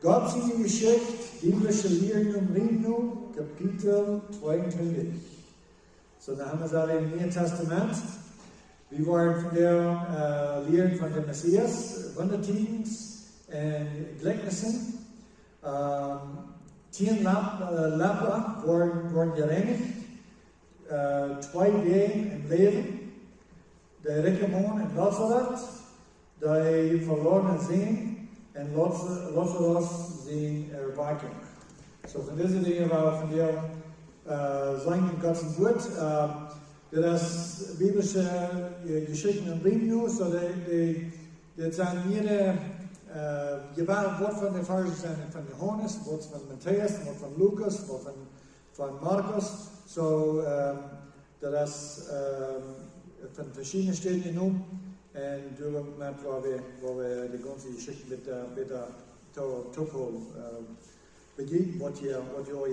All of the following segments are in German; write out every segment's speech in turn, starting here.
Gott seine Geschichte, biblische Lehren und Reden, Kapitel 22. So, da haben wir es alle im Neuen Testament. Wir wollen von der Lehren von dem Messias, Wundertens und Gleichnissen. 10 Leper wurden gereinigt. 2 Wehen im Leben. Der reiche Mann in Lazarus, die verlorenen Sehen. En Lazarus zijn Erweckung. So von diesen Dingen war von der sagen in Gottes Wort, das biblische Geschichten und Briefen, so das sind jede Wort von den Pharisäern von Johannes, Wort von Matthäus, Wort von Lukas, Wort von Markus, so das von verschiedenen Städten genommen. En door het moment waar we de ganze Geschichte met de topo begeben, wat je hoort.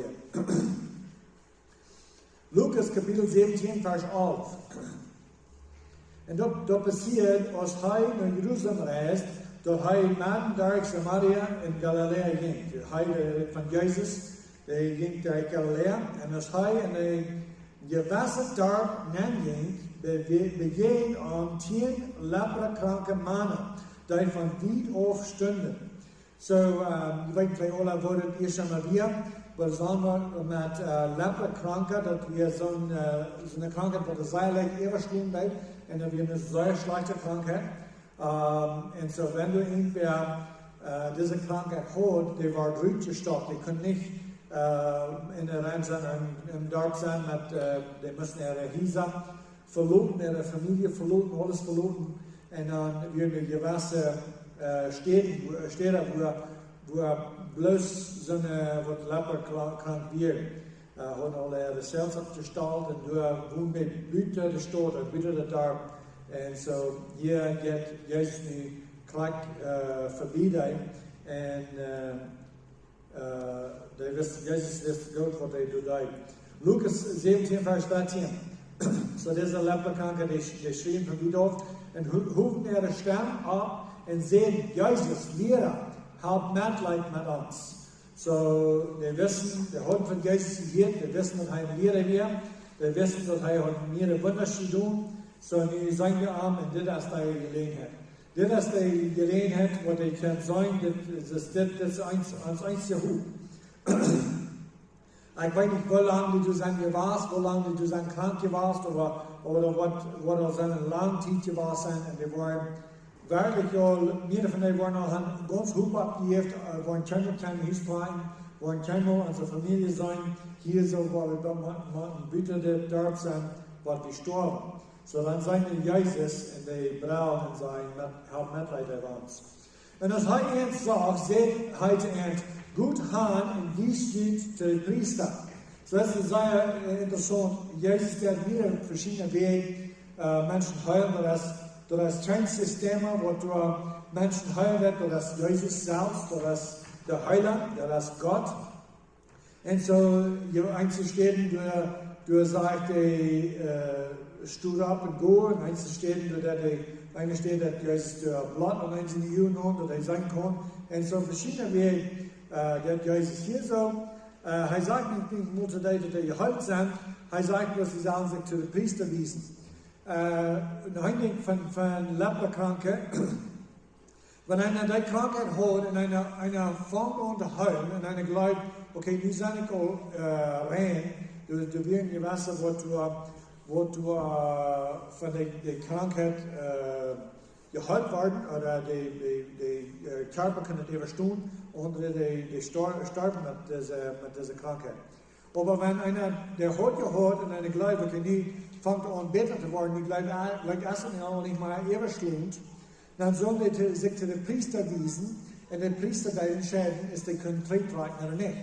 Lukas Kapitel 17, Vers 11. En dat passiert, als hij naar Jeruzalem reist, dat hij met naar Samaria en Galilea ging. Hij van Jezus, hij ging naar Galilea. En als hij in een gewassen dorp ging, begehen an 10 leperkranke Männer, die von weit auf stünden. So, ich weiß vielleicht alle wurde ihr schon mal wieder, aber es war mit leperkranke, dass wir so eine Krankheit, wo der Seil überschlungen bleibt, und dann wir eine sehr schlechte Krankheit. Und so, wenn du irgendwer diese Krankheit hat, die war durchgestoppt, die können nicht in der Reihe sein, im Dorf sein, die müssen ihre Hieser verloren, ihre Familie verloren, alles verloren. Und dann werden die gewisse Städte, wo bloß so eine leperkrank wird, haben alle ihre Selbst abgestellt und da wohnen mit Leuten der Stadt und wieder da. Und so hier geht Jesus nicht gleich vorbei. Und Jesus ist Gott, was er tut. Lukas 17, Vers 13. So diese Leperkranke, die schrien von weit auf und hoben ihre Stirn ab und sehen, Jesus, Lehrer, habt Mitleid mit uns. So, wir wissen, der Hund von Jesus wird, wir wissen, dass er ein Lehrer wird, wir wissen, dass er mehrere Wunder tun. So, wir sagen wir arm, und das ist die Gelegenheit. Das ist die Gelegenheit, wo die kann sagen, das ist das einzige Hut. Ich weiß nicht, wie lange du sein warst, wie lange du sein krank warst, oder was seine lange Zeit warst. Und wir waren wirklich, viele von denen waren auch ganz hoch abgeheft, waren keine kleine Hilfsverein, waren keine unsere Familie sein, hier so, wo wir dann bitte dort sein, war gestorben. So dann seien Jesus und die Braut und sein, hat Mitleid an uns. Und als er uns sagt, seht heute gut Hahn in die steht zu den Priester. So das ist sehr interessant. Jesus hat wieder verschiedene Wege Menschen heilen. Das ist kein System, wo du Menschen heilen wird, das ist Jesus selbst, das ist der Heiler, das ist Gott. Und so, einzustehen, du sagst, steh ab und go, und einzustehen, eine steht, dass Jesus der Blatt und eins in die Juden hat, oder sein kann. Und so verschiedene Wege. Der Jesus hier so, er sagt nicht, nur zu denen, die geheilt sind, er sagt, dass sie sagen, sich zu den Priester wiesen. Ein Ding von Leperkranke, wenn einer die Krankheit hat und einer fängt an zu heilen und einer glaubt, okay, die sind nicht rein, du wirst gewesen, wo du von der Krankheit geheilt werden, oder die Körper können nicht überstehen, und die sterben mit dieser Krankheit. Aber wenn einer, der hat gehört und einer glaubt, okay, die fängt an besser zu werden, die glaubt, erst einmal nicht mal überschlägt, dann sollen die sich zu den Priester wiesen, und der Priester, der entscheiden, ist der Konflikt oder nicht.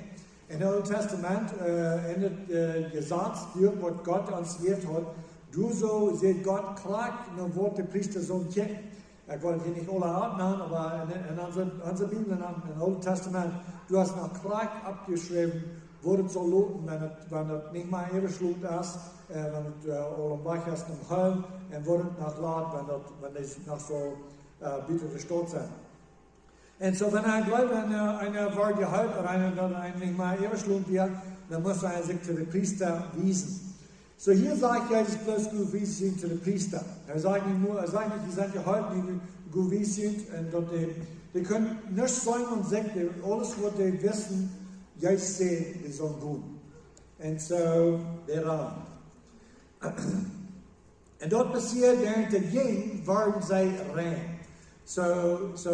In dem Alten Testament endet gesagt, was Gott uns gewährt hat, du so seht Gott klar, nur wird der Priester so checken. Ich wollte hier nicht alle abnehmen, aber in unserer Bibel, im Alten Testament, du hast noch klar abgeschrieben, wo es so loten, wenn es nicht mal überschlug ist, wenn es alle wach ist im Heil, und wo es noch laut, wenn es noch so bitte verstört sind. Und so, wenn ein Gläubiger eine Wort gehört oder nicht mal überschlungen wird, dann muss er sich zu den Priester wiesen. So hier sagt Jesus bloß, gut wiesen zu den Priester. Er sagt nicht, die sind gehalten, die gut wiesen und die können nicht sagen und sagen, alles, was die wissen, Jesus sagt, die sollen gut. Und so, der Raum. Und dort passiert, während der Jeng waren sie rein. So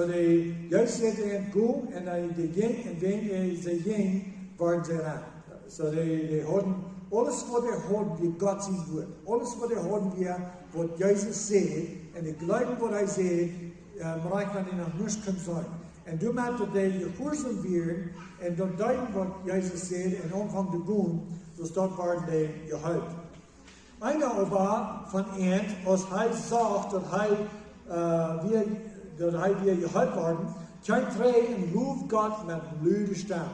die Jesus sagt, gut, und die Jeng, und während sie Jeng waren sie rein. So die hatten, alles was die hatten, wie Gott sein wird. Alles was die hatten, wie was Jesus sagt, und die glauben, was er sagt, bereich man ihnen noch nicht kann sein. Und du merkst, dass die gehorsam werden, und dort deuten, was Jesus sagt, und anfangen zu gehen, dus dort waren die gehalten. Einer aber von ihnen, als er sagt, dass wir gehalten waren, kein Tränen und ruft Gott mit lüde Stimme.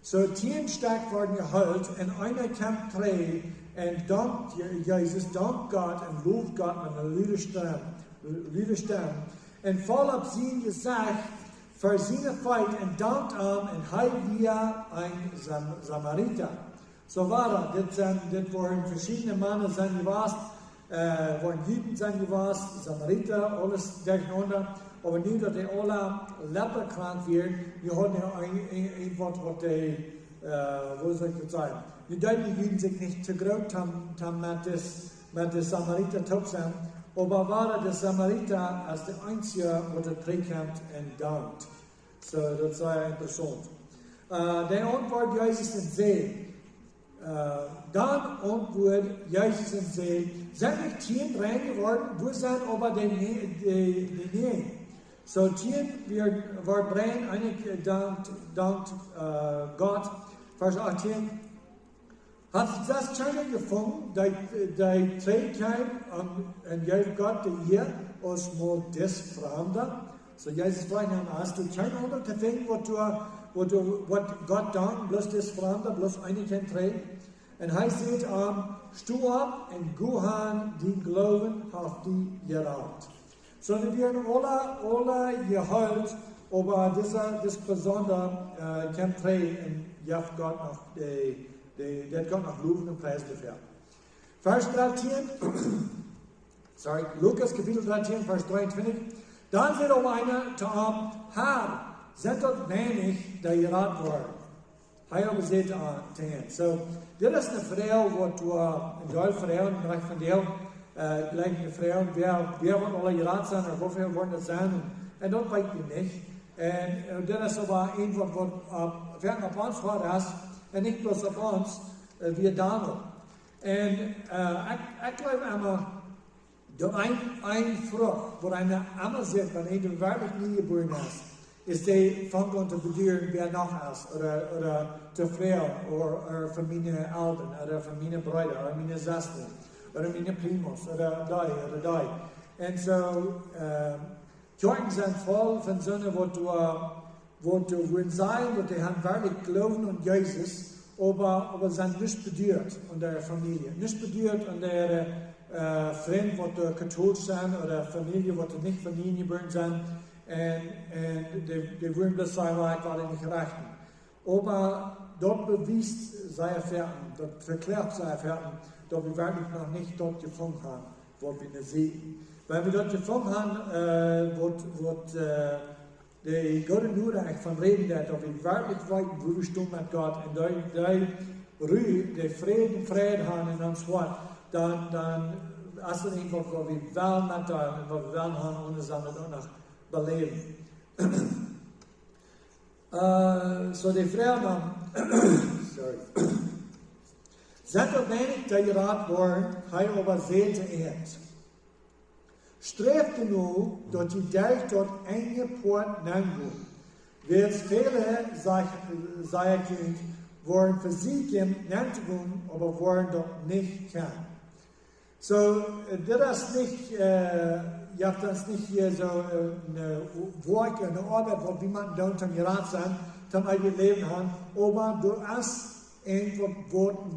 So 10 stark waren gehalten, und einer kam Tränen und dankt Jesus, dankt Gott und ruft Gott mit einer lüde Stimme. Und voll auf sein Gesicht für seine Feit und dankt ihm, und er wie ein Samariter. So war das waren verschiedene Männer sein gewesen, waren Juden sein gewesen, Samariter, alles durcheinander. Aber nicht, dass die alle leperkrank werden, die hatten ja ein Wort, was die, wo soll ich das sagen, die deutschen Juden sich nicht zu groß haben mit den Samariter zusammen, aber war der Samariter als der Einzige, der trägt und dankt. So, das sei interessant. Der Antwort Jesus und See. Dann Antwort Jesus und See. Sind nicht 10 rein geworden, wo sind aber die Nähe? So 10 war rein, einige dankt Gott. Vers 18. Hat das keiner gefunden, die Trägheit und Jesus Gott, der hier als modest Fremder. So Jesus fragt ihn, hast du keine andere Dinge, was Gott dankt, bloß das Fremder, bloß eine kann trägt? Und er sagt, steh ab und geh an, die Glauben auf die geraubt. So wir werden alle geheult, aber das Besondere kann trägen und jaft Gott noch, der Gott noch Loben und Preis dafür. Vers 13, Lukas Kapitel 13, Vers 23. Dann sagt auch einer zu ihm, Herr, sind dort wenig, die gerat worden. Er aber sagt zu ihm. So, das ist eine Frau, die du, in der Frauen, im Bereich von der, gleich eine Frau, wer wollen alle gerat sein, oder wofür wollen das sein, und dort weiß ich nicht. Und das ist aber ein, was während auf uns war, das, und nicht bloß auf uns, wir Daniel. Und ich glaube immer, durch ein Frucht, wo eine Amme sagt, wenn eine wirklich nie geboren ist die fängt an zu beduren, wer noch ist, oder zu Frau, oder von meinen Eltern, oder von meinen Brüdern, oder meinen Schwestern, oder meinen Primos, oder die. Und so, Kirchen sind voll von Söhnen, wo du willst sein, wo die haben wirklich glauben an Jesus, aber sind nicht bedürt an der Familie, nicht bedürt an der Freund, die katholisch sind, oder Familie, die nicht von ihnen geboren sind, und die wollen das sein, weil die nicht rechten. Aber dort bewies seine Fährten, dort verklärt seine Fährten, dass wir wirklich noch nicht dort gefunden haben, wo wir nicht sehen. Weil wir dort gefunden haben, wo die Gott nur von reden, dass wir wirklich weit, wo wir stehen mit Gott, und die Ruhe, die Frieden haben in uns Wort, dann ist es einfach, wo wir wollen mit da, wo wir wollen haben, ohne Sachen auch noch beleben. So die Frauen, sind doch wenig, die gerat worden, hij aber selte erst. Streeft genug, dat die Dijk dort enge Port nangoen. Wels viele, sei kind, worden versiegen, nangoen, aber worden dort nicht kann. So, das ist nicht, ihr habt das nicht hier so eine Werk, eine Arbeit, wo jemand da unter gerat sein, zum eigenen Leben haben, aber du hast einfach,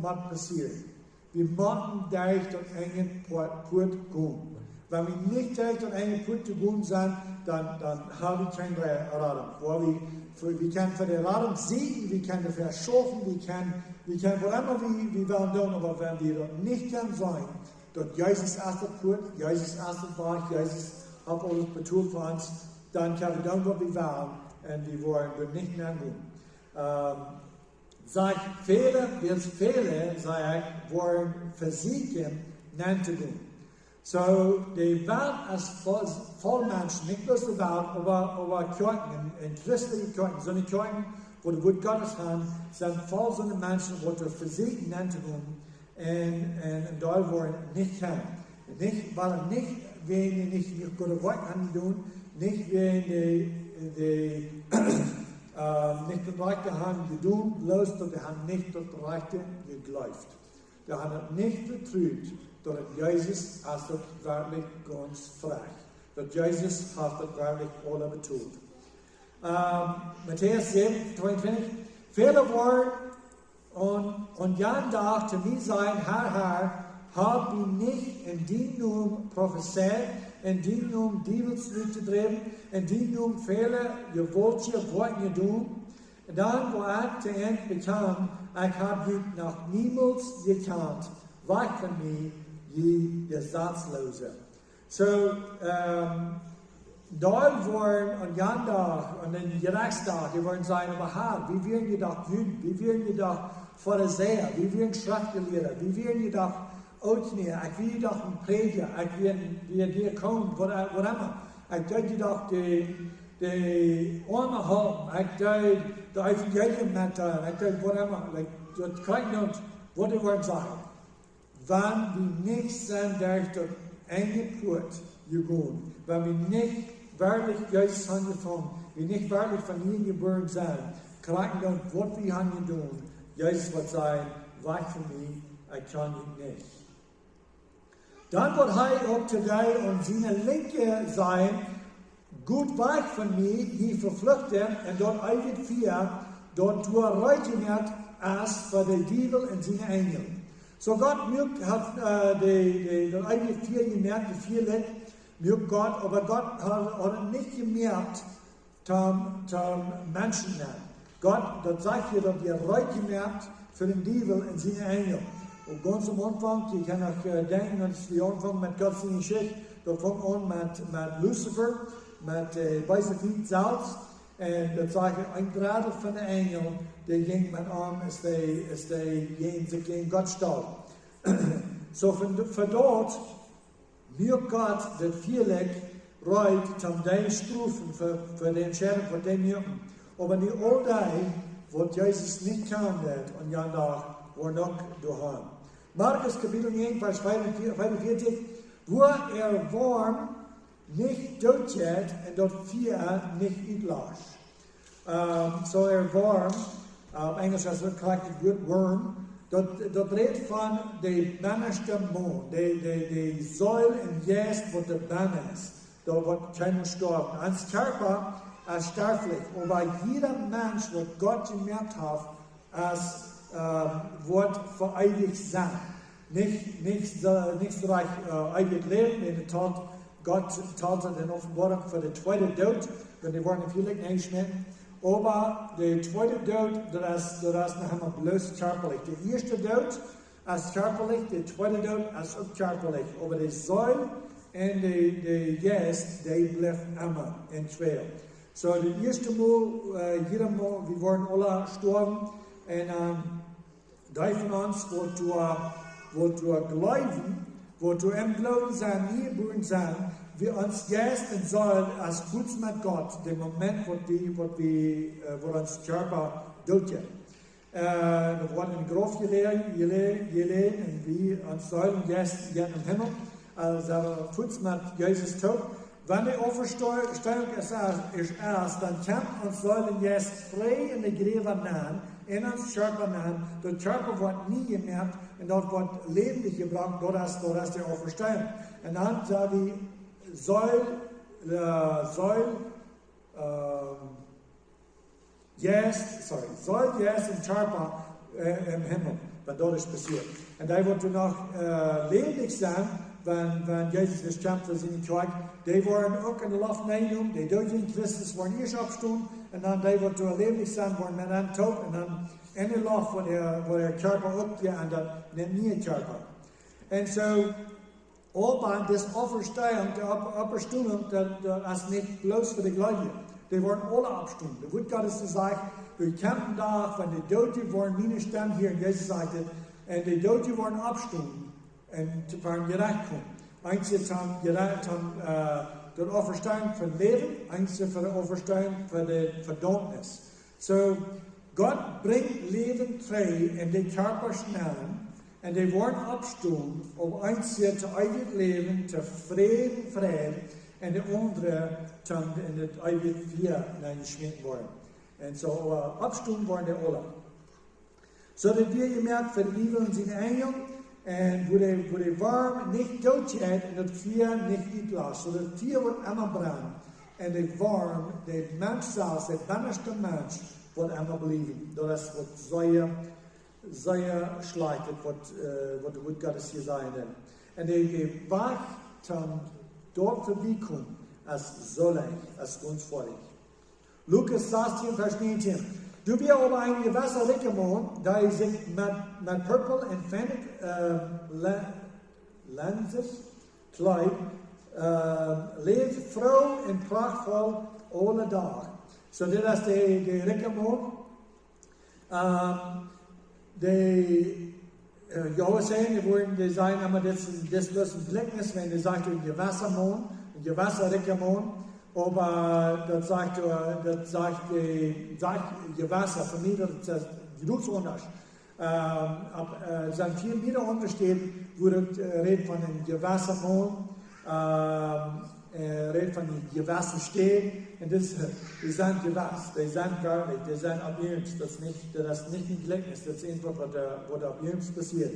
was passiert. Wir machen Dijk dort engen Port gehen. Wenn wir nicht durch eine Put gebunden sind, dann haben wir keinen Radung. Wir können für die Radung siegen, wir können dafür schaffen, wir können whatever wir wollen tun, aber wenn wir dort nicht sein können, dort Jesus erste Put, Jesus erste Weg, Jesus hat alles betont für uns, dann können wir tun, was wir wollen, und wir wollen nicht mehr tun. Viele, wollen versuchen, nicht zu tun. So, die Welt ist voll Menschen, nicht bloß die Welt, aber Kirchen, in christliche Kirchen, so eine Kirchen, wo die Wort Gottes haben, sind voll so eine Menschen, die versuchen, nicht zu tun, und da wollen nicht haben. Nicht, weil nicht, wenn die nicht gute Worte haben tun, nicht, wenn die nicht das Rechte haben getan, bloß, dass die haben nicht das Rechte geglaubt. Die haben nicht betrügt, dass Jesus hat das wirklich ganz frei. Dass Jesus hat das wirklich alle betont. Matthäus 7, 22. Viele wollen und jeden Tag zu mir sagen, Herr, hab ich nicht in deinem Namen prophezeit, in deinem Namen Diebelsflug getrieben, in deinem Namen viele gewollte Worte getan. Und dann, wo ich zu Ende bekam, ich habe dich noch niemals gekannt. Weg von mir, je Gesetzlose. So, da wollen an jeden Tag, an den Gerichtstag, wir wollen sagen, aber Herr, wie werden jedoch Juden, wie werden jedoch Pharisäer, wie werden Schriftgelehrte, wie werden jedoch Outneer, ich will jedoch ein Prediger, ich will dir kommen, whatever. Ich will jedoch die Arme halten, ich will die Evangelium mitteilen, ich will whatever, das kann ich nicht, was die wollen sagen. Wenn wir nicht sind, durch das eine Put gegangen, wenn wir nicht wirklich Jesus angefangen, wir nicht wirklich von ihnen geboren sind, kriegen wir was wir haben getan. Jesus wird sagen, weg von mir, ich kann nicht. Dann wird er auch today und seine Linke sein, gut weg von mir, die verflüchten, und dort eiget vier, dort du reutiert als für die Diebel und seine Engel. So Gott hat die eiget vier gemerkt, die vier Leute, mögt Gott, aber Gott hat nicht gemerkt, zum Menschen nennen. Gott, das sagt hier, dass ihr reutiert für den Diebel und seine Engel. Und ganz am Anfang, ich kann auch denken, dass wir anfangen mit Gottes Jeschicht, da fangen wir an mit Lucifer, mit weißer Fied Salz, und das sage ich, ein Drittel von den Engeln, der ging mit an, ist die sich gegen Gott stellt. So von dort, mir Gott, das vierlich, reut, zum den Stufen für die Entscheidung von den Jungen. Aber die Oldei, wo Jesus nicht kann wird, und ja noch, wo noch daheim. Markus Kapitel 9, Vers 45, wo warm nicht durchgeht und dort vier nicht utlascht. So warm, auf Englisch heißt es korrekt, good worm, dort redet von der bannerste Mond, die Säule in Jäst, wo der Banner ist. Da wird keiner sterben. Ans Körper als sterblich, aber jeder Mensch, was Gott gemerkt hat, als wird verewigt sein. Nicht reich ewig leben, in der Tat, Gott teilt in der Offenbarung für den zweiten Tod, wenn die Worte vielleicht nicht schmecken. Aber der zweite Tod, das ist noch einmal bloß körperlich. Der erste Tod ist körperlich, der zweite Tod ist auch körperlich. Aber die Säule und die Geist, die bleiben immer in schwer. So, das erste Mal, jeder Mal, wir wollen alle sterben. Und die von uns, wo du glauben, wo du im Glauben sein, nie geboren sein, wir uns Geist und Säule als kurz mit Gott, dem Moment, wo uns Körper durchgeht. Wir wurden in Grof gelegen, und wir uns Säulen Geist im Himmel, also kurz mit Jesus tot. Wenn die Auferstehung ist erst, dann kann uns Säulen jetzt frei in die Gräber nahen, in uns Körper nahen. Der Körper wird nie gemerkt und dort wird lebendig gebracht, dort ist der Auferstehung. Und dann sagen wir, Säul yes im Körper im Himmel, wenn dort ist passiert. Und da wird noch lebendig sein, wenn Jesus gestorben für seine Kirche, die waren auch in der Luft reingenommen, die durch den Christus waren erst abgestunden, und dann die, die zu lebendig sind, waren mit einem tot, und dann in der Luft, wo der Körper abgeändert, den neuen Körper. Und so, aber das Auferstehung, die Auferstehung, das ist nicht bloß für die Gläubigen. Die waren alle abgestunden. Der Wort Gottes sagt, wir kämpfen da, wenn die Toten waren, meine Stimme hier, und Jesus sagte, und die Toten waren abgestunden, und waren gerecht kommen. Eins ist dann gerecht, der Auferstehung für Leben, eins ist für die Auferstehung für die Verdammnis. So, Gott bringt Leben frei in die Körper hinein, und die waren abgestunden, um eins hier zu ewig leben, zu Frieden, und die andere dann in das ewig Feuer hineingeschmissen worden. Und so, abgestunden waren die alle. So, dass wir gemerkt, für die Liebe und seine Engel, und wo die warm nicht doodgeht und das Feuer nicht uitlässt. So, das Feuer wird immer brennen. Und die warm, der Mensch selbst, der bannigste Mensch, wird immer bleiben. Das wird sehr schleitet, was der Wort Gottes hier sein will. Und die Weg dann dort vorbeikommen, als soll als uns vor dich. Lukas 16, Vers 19. Du wirst aber ein Gewässer rückgekommen, da ich sich mit Purple und Pfennig Lenses Kleid lebt froh und prachtvoll alle Tag. So das ist die rückgekommen. Ja, sehen, die sagen immer, das ist ein Gleichnis, wenn die sagt, ein Gewässermond, ein Gewässerrückgekommen. Aber das sagt Gewässer, für mich, das ist Geruchsunterschied. Es sind viele Lieder unterstehen, wo das redet von den Gewässermond, redet von den Gewässerstehen, und die sind Gewässer, die sind gar nicht, die sind ab jetzt, das ist nicht ein Gleichnis, das ist einfach, was ab jetzt passiert.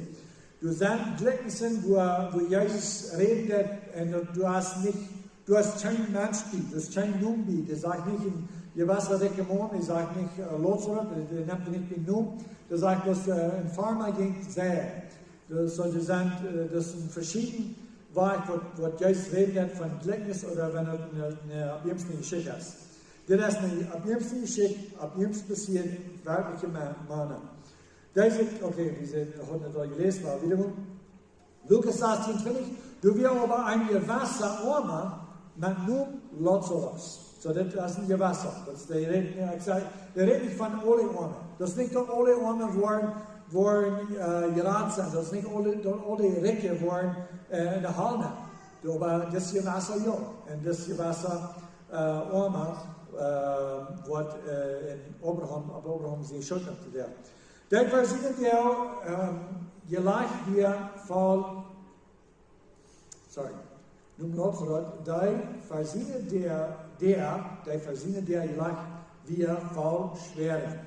Du sind Gleichnisse, wo Jesus redet, und du hast kein Menschbild, du hast kein Nummbild. Er sagt nicht in Gewässerrückgekommen, er sagt nicht Lotzer, er nimmt nicht den Numm, er sagt, was ein Farmer ging, sähe. Das sind verschiedene Wege, was Jesus redet von Gleichnis oder wenn er eine abjemsliche Geschichte ist. Das ist eine abjemsliche Geschichte, abjems passiert, wirkliche Männer. Diese hat nicht gelesen, war wiederum. Lukas 16, 20, du wirst aber ein Gewässerarmer, mit nur Lazarus. So, das ist ein Gewässer. Der redet nicht von alle Armen. Das ist nicht alle Armen waren gerat sind. Das ist nicht alle Ricke waren in der Halle. Aber das Gewässer ja. Und das Gewässer Arme wird in Abraham sie schuld zu der. Der versichert ja, gleich wir voll. Sorry. Nun Lothrot, der versichert der gleich wir voll schweren.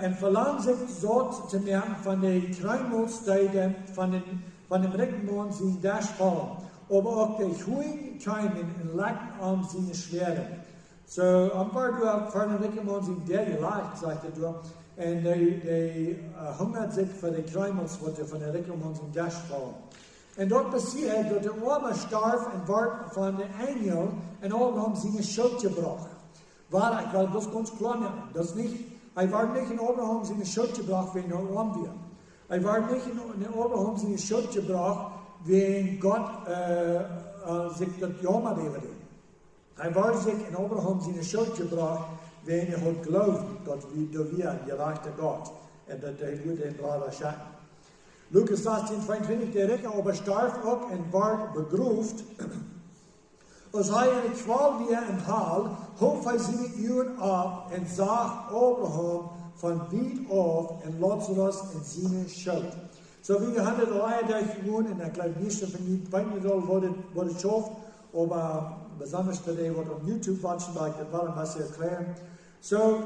Und verlangt sich dort zu merken von den Kreinmutstäten, von dem Rückenmond sind das fallen. Aber auch die Huyen keinen in Lacken am sind schweren. So, am war du von dem Rückenmond sind der gleich, sagte du. Und die hungert sich für die Kreinmutstäten von den Rückenmond sind das fallen. Und dort passiert, dass der Arme starb und ward von den Engel und alle haben seine Schuld gebracht. Weil, ich will das ganz klar machen, das nicht, er war nicht in Abraham seine Schuld gebracht, wenn er arm wird. Er war nicht in Abraham seine Schuld gebracht, wenn Gott sich das Jammer geben. Er war sich in Abraham seine Schuld gebracht, wenn er hat geglaubt, dass wir ein gerechter Gott und dass er würde den Bruder schenken. Lukas 16, 22, der Richter aber starb auch und ward begruft. Als hij in de kwal weer in haal, hof hij seine Uhren ab und sah Abraham von weit auf und Lazarus in seine Schuld. So wie wir hatten alle durchgewohnt, und ich glaube nicht, dass wir weiß nicht, was es schafft, aber besonders für die, die auf YouTube watchen, weil ich das war, was erklären. So,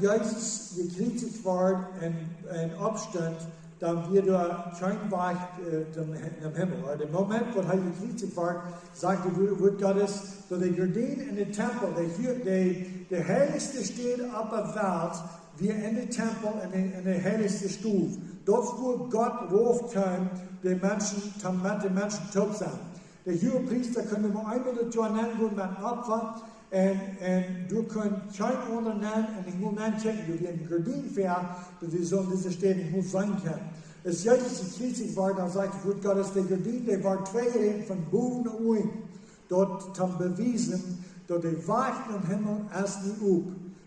Jesus gekriegt war in Abstand, dann wird er kein Weg im Himmel. Aber der Moment, wo er gekriegt war, sagte der Wort Gottes, dass die Gardinen in den Tempel, der Heiligste steht auf der Welt, wie in den Tempel, in der heiligsten Stufe. dort wo Gott ruft kann, den Menschen tot sein. Der hohe Priester kann nur einmal das Jahr nennen, wo man Opfer, und du kannst kein anderer nennen, und ich muss nennen, du wirst ein Gardin fähren, dass wir so in dieser Stelle nicht muss sein können. Es ist jetzt die Kritik war, dann sagt Gott ist der Gardin, der war 2 Reden von Boven und Uin. Dort haben bewiesen, dass der Wagen im Himmel erst nicht up.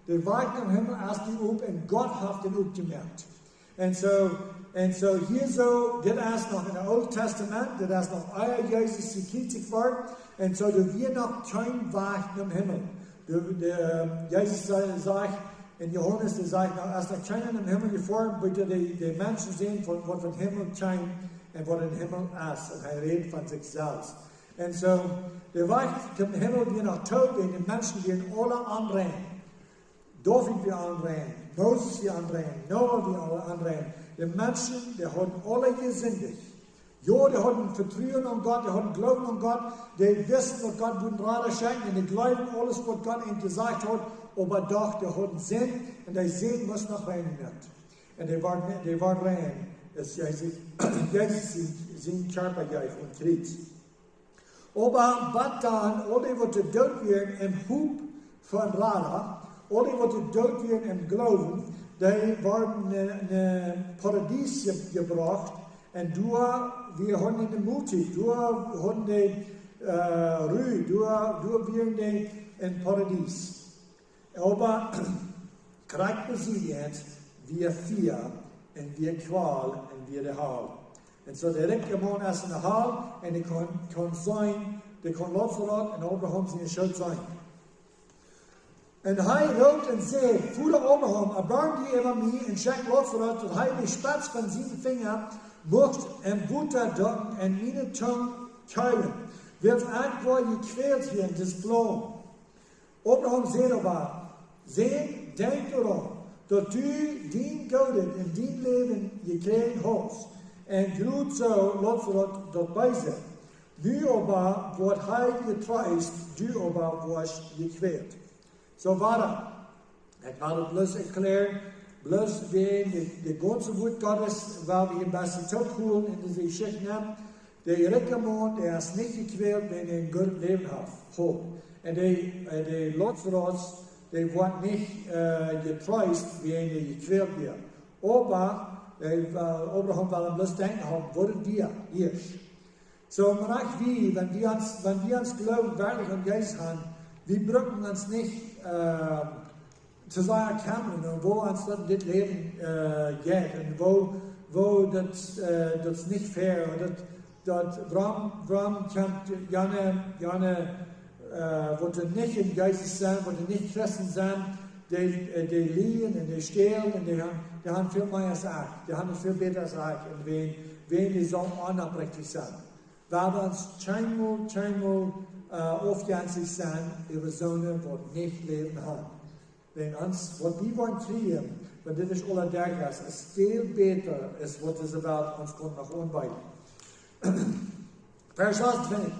Der Wagen im Himmel erst nicht up, und Gott hat den upgemerkt. Und so hier so, das ist noch in dem Alten Testament, das ist noch euer Jesus die Kritik war, und so, da wir noch kein Wagen im Himmel. Jesus sagt, in Johannes, der sagt, als noch keiner im Himmel geformt, bitte die Menschen sehen, was vom Himmel scheint und was im Himmel ist. Und er redet von sich selbst. Und so, der Weg zum Himmel, wir noch tot, und die Menschen, die alle anrennen. David wir anrennen, Moses wir anrennen, Noah wir alle anrennen. Die Menschen, die haben alle gesündigt. Ja, die haben Vertrauen an Gott, die haben Glauben an Gott, die wissen, was Gott ihnen gerade schenkt, und die glauben alles, was Gott ihnen gesagt hat, aber doch, die haben Sinn, und die Sinn muss noch rein wird. Und die waren rein, dass Jesus seinen Körper gab und kriegt. Aber dann, alle, die tot werden im Hub von Rada, alle, die tot werden im Glauben, die waren in ein Paradies gebracht, und wir haben in der Mutig, wir haben die Ruhe, wir die im Paradies. Aber kriegt sie jetzt, wir 4, und wir Qual, und wir der Hall. Und so der richtige Mann ist in der Hall, und der kann sein, der kann Lazarus und Abraham seine Schuld sein. Und er roept und sagt, Vater Abraham, erbarm dich über mich und schenk Lazarus, dass er die Spatz von seinen Fingern mocht und Butter docken und meine Zunge keilen. Wird irgendwo gequält hier in das Flohn. Abraham sagt aber, denk daran, dass du dein Gott in dein Leben gekriegt hast. Und gut so, Lazarus dabei sein. Du aber, wird getreist, du aber wirst gequält. So war das. Ich werde bloß erklären, bloß wenn die ganze Wut Gottes, weil wir ein bisschen zurückholen in diese Geschichte nehmen, der richtige Mann, der ist nicht gequält, wenn er ein gutes Leben hat. Und der Lazarus, der wird nicht getreust, wenn er gequält wird. Aber Abraham will bloß denken haben, wurden wir hier. So, wenn wir uns glauben, wirklich an Jesus haben, wir brauchen uns nicht zu sagen, kämpfen, wo uns das Leben geht und wo das nicht fair ist. Warum kämpft gerne, wo die nicht in Geist sind, wo die nicht Christen sind, die liegen und die stehlen und die haben viel mehr als ich, die haben viel besser als ich, und wen die so unabrechtig sind. Weil wir uns scheinbar aufgänzig sind, über Sonne, die nicht Leben haben. Wenn uns, was wir wollen kriegen, wenn das nicht alle Tag ist viel besser, als was diese Welt uns nach unbeiden. Vers 28.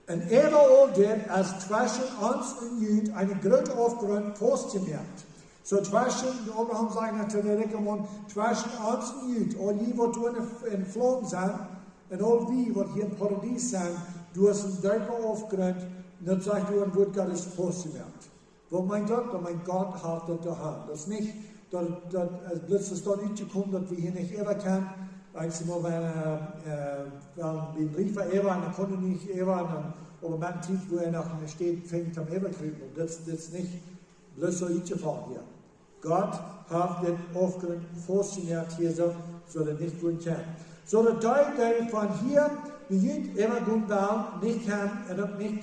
Und all dit als zwischen uns und Jüd eine große Aufgrund festgemerkt. So zwischen, Abraham sagt zu der Reckermann, zwischen uns und Jüd, all die, die in Flam sind, und all die, die hier im Paradies sind, du hast einen deutlichen Aufgrund, und dann sagt du, ein Wort Gottes festgemerkt. Wo mein Gott hat das daheim. Das ist nicht, dass es dort nicht kommt, dass wir hier nicht ever können. Eigentlich nur, wenn wir Brief war Eva, dann konnte nicht Eva, aber man sieht, wo nach einem steht, fängt am Eva kriegen. Und das ist nicht bloß so gefallen hier. Gott hat den Aufgrund fasziniert hier so, dass er nicht gut kann. So, der Teil von hier, wie jeder Eva gut war, nicht kann, und nicht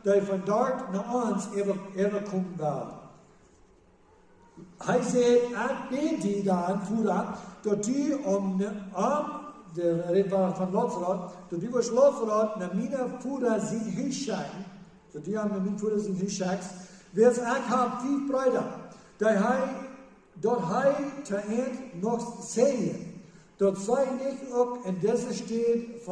der von dort nach uns Eva kommen war. Hij zei, ik ben die daar voeren, dat u der Red war von Lazarus, dat u was Lazarus, na meine Fuder sind Hischak, dat u aan mijn Fuder sind Hischak, wes ik heb 5 Brüder, dat hij te eind nog sehen, dat zij niet ook in deze steed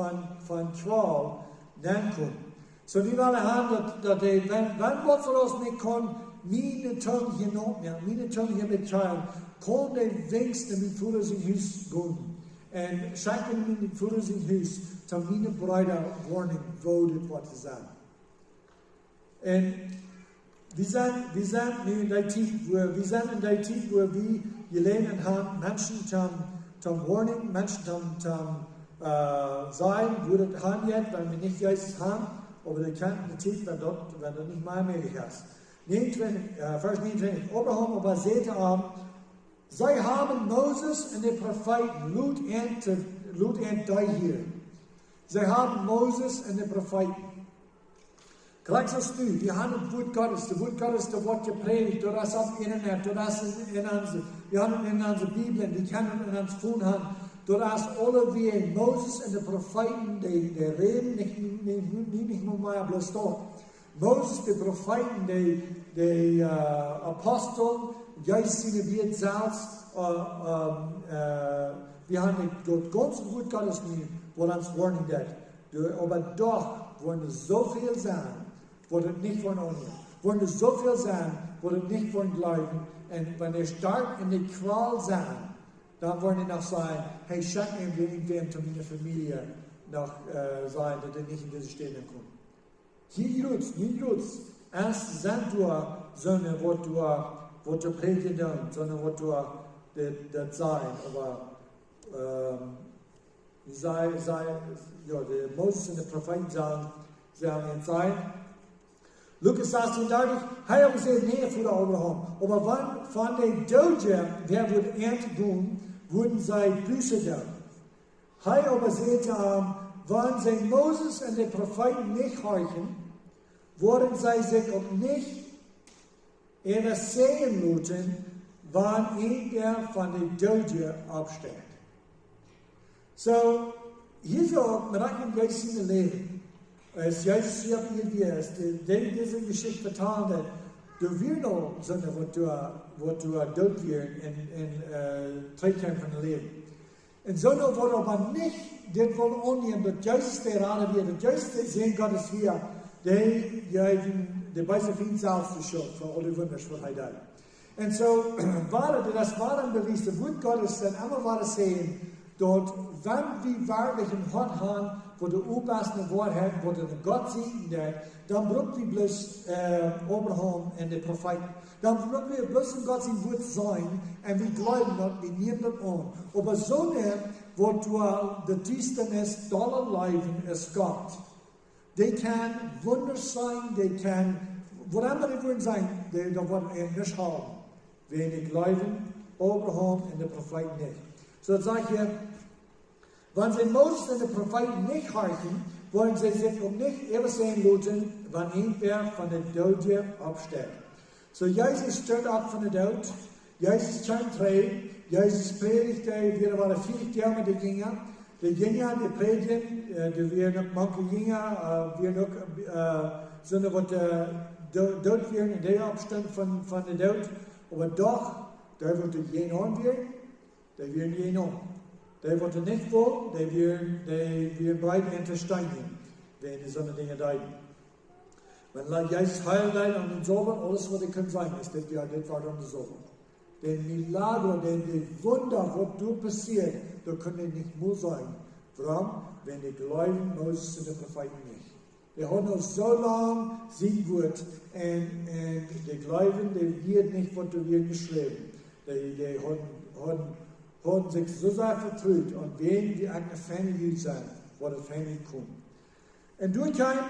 van 12 dan komen. So die willen haben, dass wenn Lazarus nicht kann, meine Tongue hier noch mehr, meine Tongue hier mit Child, kon de wenigste mit Futter in Hus gehen. Und schauen wir mit Futter in Hus, dann meine Brüder warnen, wo das was zu sagen. Und wir sind in der Zeit, wo wir gelernt haben, Menschen zum Warning, Menschen zum sein, wo das haben jetzt, weil wir nicht Jesus haben, aber der kann eine Zeit, wenn das nicht mehr möglich ist. Vers 29, Abraham aber sagte sie haben Moses und die Propheten, Lut und die hier. Sie haben Moses und die Propheten. Gleich sagst du, wir haben das Wort Gottes, das wird gepredigt, das auf dem Internet, wir haben in unserer Bibel, die können in uns tun haben, das alle wie Moses und die Propheten, die reden, nicht nur mal bloß dort. Moses, die Propheten, die Apostel, Geist Siene wird selbst, wir haben dort ganz gut Gottes nicht, wo uns warnen das. Aber doch wollen es so viel sein, wo das nicht von uns wollen es so viel sein, wo das nicht von glauben. Und wenn wir stark in die Qual sein, dann wollen wir noch sagen, hey, schaut mir irgendwem zu meiner Familie noch sein, dass er nicht in diese Stelle kommt. Hier jut's. Erst sind du, sondern was du predigen, sondern was du das sein. Aber die Moses und die Propheten sagen in sein. Lukas sagt ihn deutlich, hey, aber sie näher für Abraham. Aber wann von den Doge, wer wird ernten tun, wurden sie Büße tun. Hey, aber sie wenn sie Moses und die Propheten nicht horchen, wurden sie sich auch nicht etwas sehen lassen, wann irgendwer von den Doge absteht. So, hier so, mit einem Geist in Leben. Als Jesus hier irgendwie ist, diese Geschichte vertalen hat, du wirst noch sagen, was du dort wirst in Trägheit von dem Leben. Und so noch wird aber nicht, das wollen annehmen, dass Jesus der Rade wird, dass Jesus sehen Gottes hier, die bei sich viel selbst verschuldet, für alle Wunder, was er tut. Und so, das war ein Beweis, das Wort Gottes, dann einmal war das sehen, dort, wenn wir wahrlich im Hort haben, wo der oberste Wort hat, wo der Gott sieht, dann brauchen wir bloß Abraham und die Propheten. Dann brauchen wir bloß in Gott sein Wort sein, und wir glauben das, wir nehmen das an. Aber so nicht, wo der Tiefstennis dollar Leben ist Gott. Die kann Wunder sein, die kann, whatever die wollen sein, die wollen wir nicht haben. Wenn die glauben, Abraham und die Propheten nicht. So sage ich hier, wenn sie Moses und die Propheten nicht horchen, wollen sie sich um nicht etwas sehen lassen, wenn irgendwer von der Tod absteht. So Jesus steht ab von der Tod, Jesus scheint treu, Jesus predigte, wir waren 40 Jahre mit den Jüngern, die predigen, wir noch manche Jünger, wir noch, sondern was dort werden in der Abstand von der Tod, aber doch, da wird es jeden an werden, da werden jeden an. Die wollen nicht wollen, die werden bereit zu steinigen, wenn die so eine Dinge leiden. Wenn Jesus heilt und den Sauber, alles was die können sein, ist das war dann der Sauber. Den Milagro, die Wunder, was dort passiert, da können die nicht nur sein. Warum? Wenn die glauben, Moses und die Propheten nicht. Die haben noch so lange sein Wort und die glauben, die wird nicht, was du wird geschrieben. Die haben sich so sehr vertraut und wen die eine Familie sein, wo die Familie kommt. Und du kannst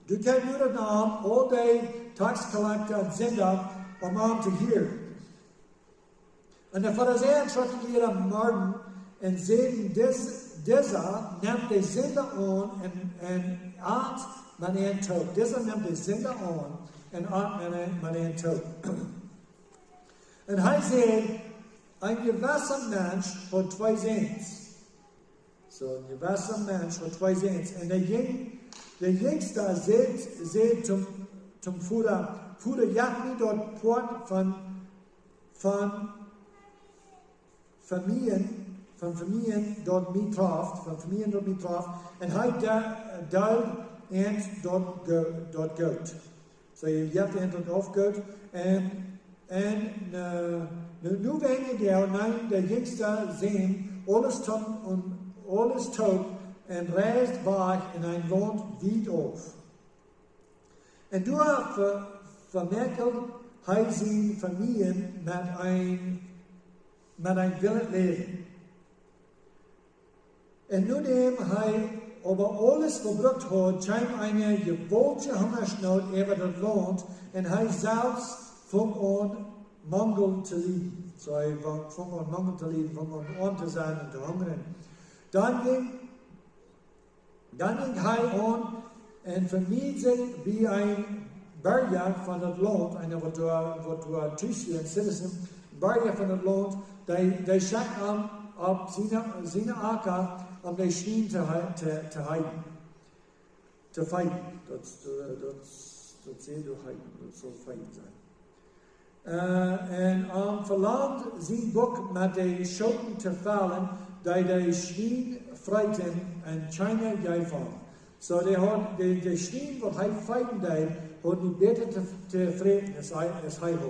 nur den Namen, all die Taxcollector und Sünder, um zu hören. Und der Pharisäer schreckten ihre Morden und sehen, dieser nimmt die Sünder an und atmet man ihn tot. Dieser nimmt die Sünder an und atmet man ihn tot. Und er sagt, ein gewisser Mensch hat zwei Sehens. So, ein gewisser Mensch hat zwei Sehens. Und der Jüngste sagt zum Vater, jagt mir dort Port von Familien dort mittraft, und halt dort geht. So je hebt het aufgehört. En nu wenige der nein, der jüngste sehen, alles tot en reist weg in ein Land weit auf. En du vermerkt hij zijn familie met een willend leven. En nu hij over alles verbrucht hat, scheint eine gewollte Hungersnot über das Land en hij zelfs fängt an Mangel zu leiden. So hij fängt an Mangel zu leiden, fängt an arm zu sein und zu hungern. Dann ging hij an en vermied sich wie ein Barrier van het land, en wat we tussen citizen, barrier van het land, die schakt aan op zijn akker om die Schnee te heiden. Te feiten. Dat zählt door heiden, dat zal feiten zijn. En om verlangt zijn boek met de schoten te vallen, die Schnee freiten en China jij van. So de Schnee wat hij feiten deed, hat niet beter te vreden als hij had.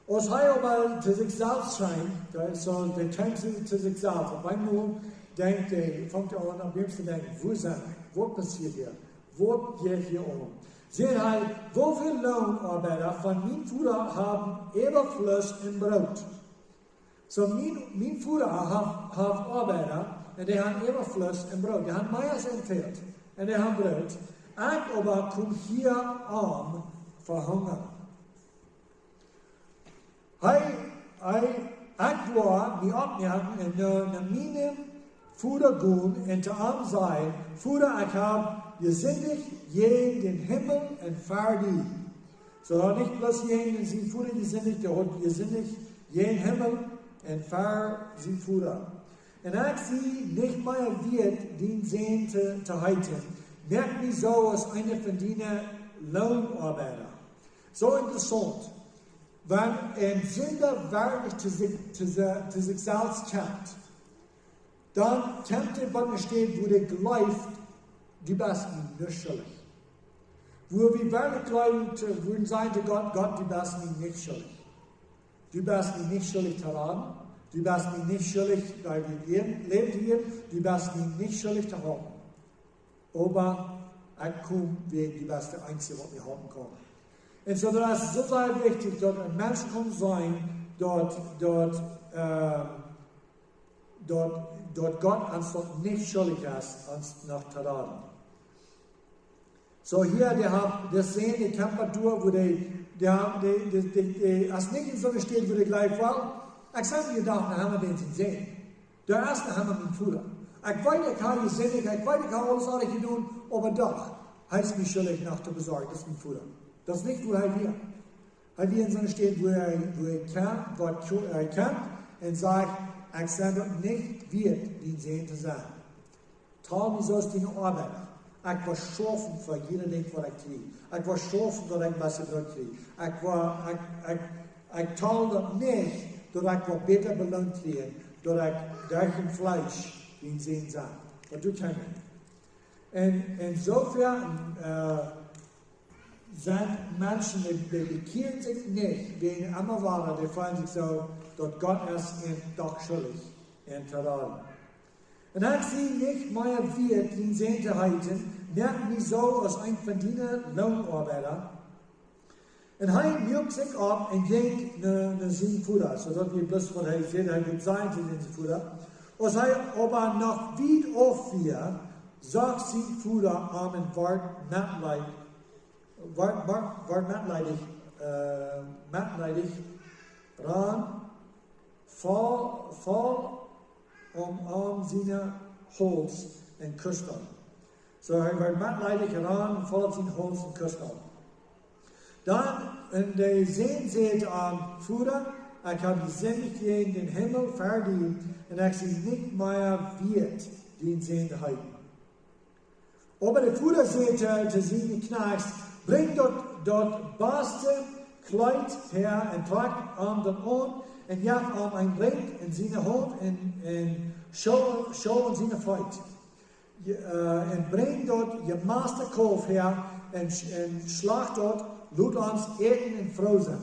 Als hij aber zu sich selbst schijnt, so der kennt zu sich selbst. Auf einmal denkt fängt an, am besten zu denken, wo sind wir? Was passiert hier? Was geht hier um? Seht hij, woveel Lohnarbeiter von mijn Vater haben Überfluss in Brot. So mijn Vater hat Arbeiter, und die haben Überfluss in Brot. Die haben Mais en Feld, und die haben Brot. Ich aber komme hier arm verhungern. Ich war nicht abmerken, und nach meinem Vater gehen und zu arm sein. Vater, ich habe gesündigt, jeden den Himmel und fertig. So nicht bloß jeden, den sein Vater gesündigt, der hat gesündigt, jeden Himmel und fertig sein Vater. Und ich sehe nicht mehr wird, den Sehen zu halten. Merkt mich so als einer von diesen Lohnarbeiter. So interessant. Wenn ein Sünder wirklich zu sich selbst kämpft, dann kämpft er, wenn er steht, wo der gleicht, du bist mir nicht schuldig. Wo wir wirklich glauben, würden sagen zu Gott, du bist mir nicht schuldig. Du bist mir nicht schuldig zu raten. Du bist mir nicht schuldig, weil wir leben hier. Du bist mir nicht schuldig zu haben. Aber ich komme wie die beste Einzige, was wir haben können. Und so das ist so sehr wichtig, dass ein Mensch kann sein, dort Gott uns nicht schuldig ist, uns nach Taraden. So hier, der sehen die Temperatur, wo als nicht in so steht, wo der gleich war, ich sage mir gedacht, haben wir den sehen. Der erste haben wir mit dem Futter. Ich weiß, ich habe gesehen, ich weiß, ich habe alles anderes getan, aber doch heißt mich schuldig nach zu besorgen, das ist mein Futter. Das ist nicht, wo er hier. Er hier in so steht, wo er kämpft und sagt, ich sage nicht, wird die Sehen zu sein. Tal mir so ist die Arbeiter. Ich war schaffen für jeden Ding, was ich kriege. Ich war schaffen, dass ich was ich kriege. Ich tal das nicht, dass ich besser belohnt kriege, dass ich durch ein Fleisch die Sehen sein. Das tut keiner. Und insofern sind Menschen, die bekehren sich nicht, wegen immer waren, die fallen sich so, dass Gott ist ihnen doch schuldig in Taraden. Und als sie nicht mehr wird, den Sehen zu halten, merken die so als ein von diesen Lohnarbeiter. Und er juckt sich ab und geht nach seinem Futter, sodass wir bloß von er sehen, er wird sein zu diesem Futter. Als er aber noch weit aufwirft, sagt sein Futter am Wort mitleidig ran, fall um seine Holz und küsst ihn. So er wird mitleidig ran und fall um seine Holz und küsst ihn. Dann, und die seht am Futter, ich habe gesündigt in den Himmel verdient und ich sie nicht mehr wird, den Sehen halten. Aber der Futter sagt zu seinen Knechts, bring dort beste Kleid her und tragt an den Ohren und jagt an ein Ring in seine Hand und schau in seine Feit. Und bring dort ihr Masterkauf her und schlag dort laat uns eten und froh sein.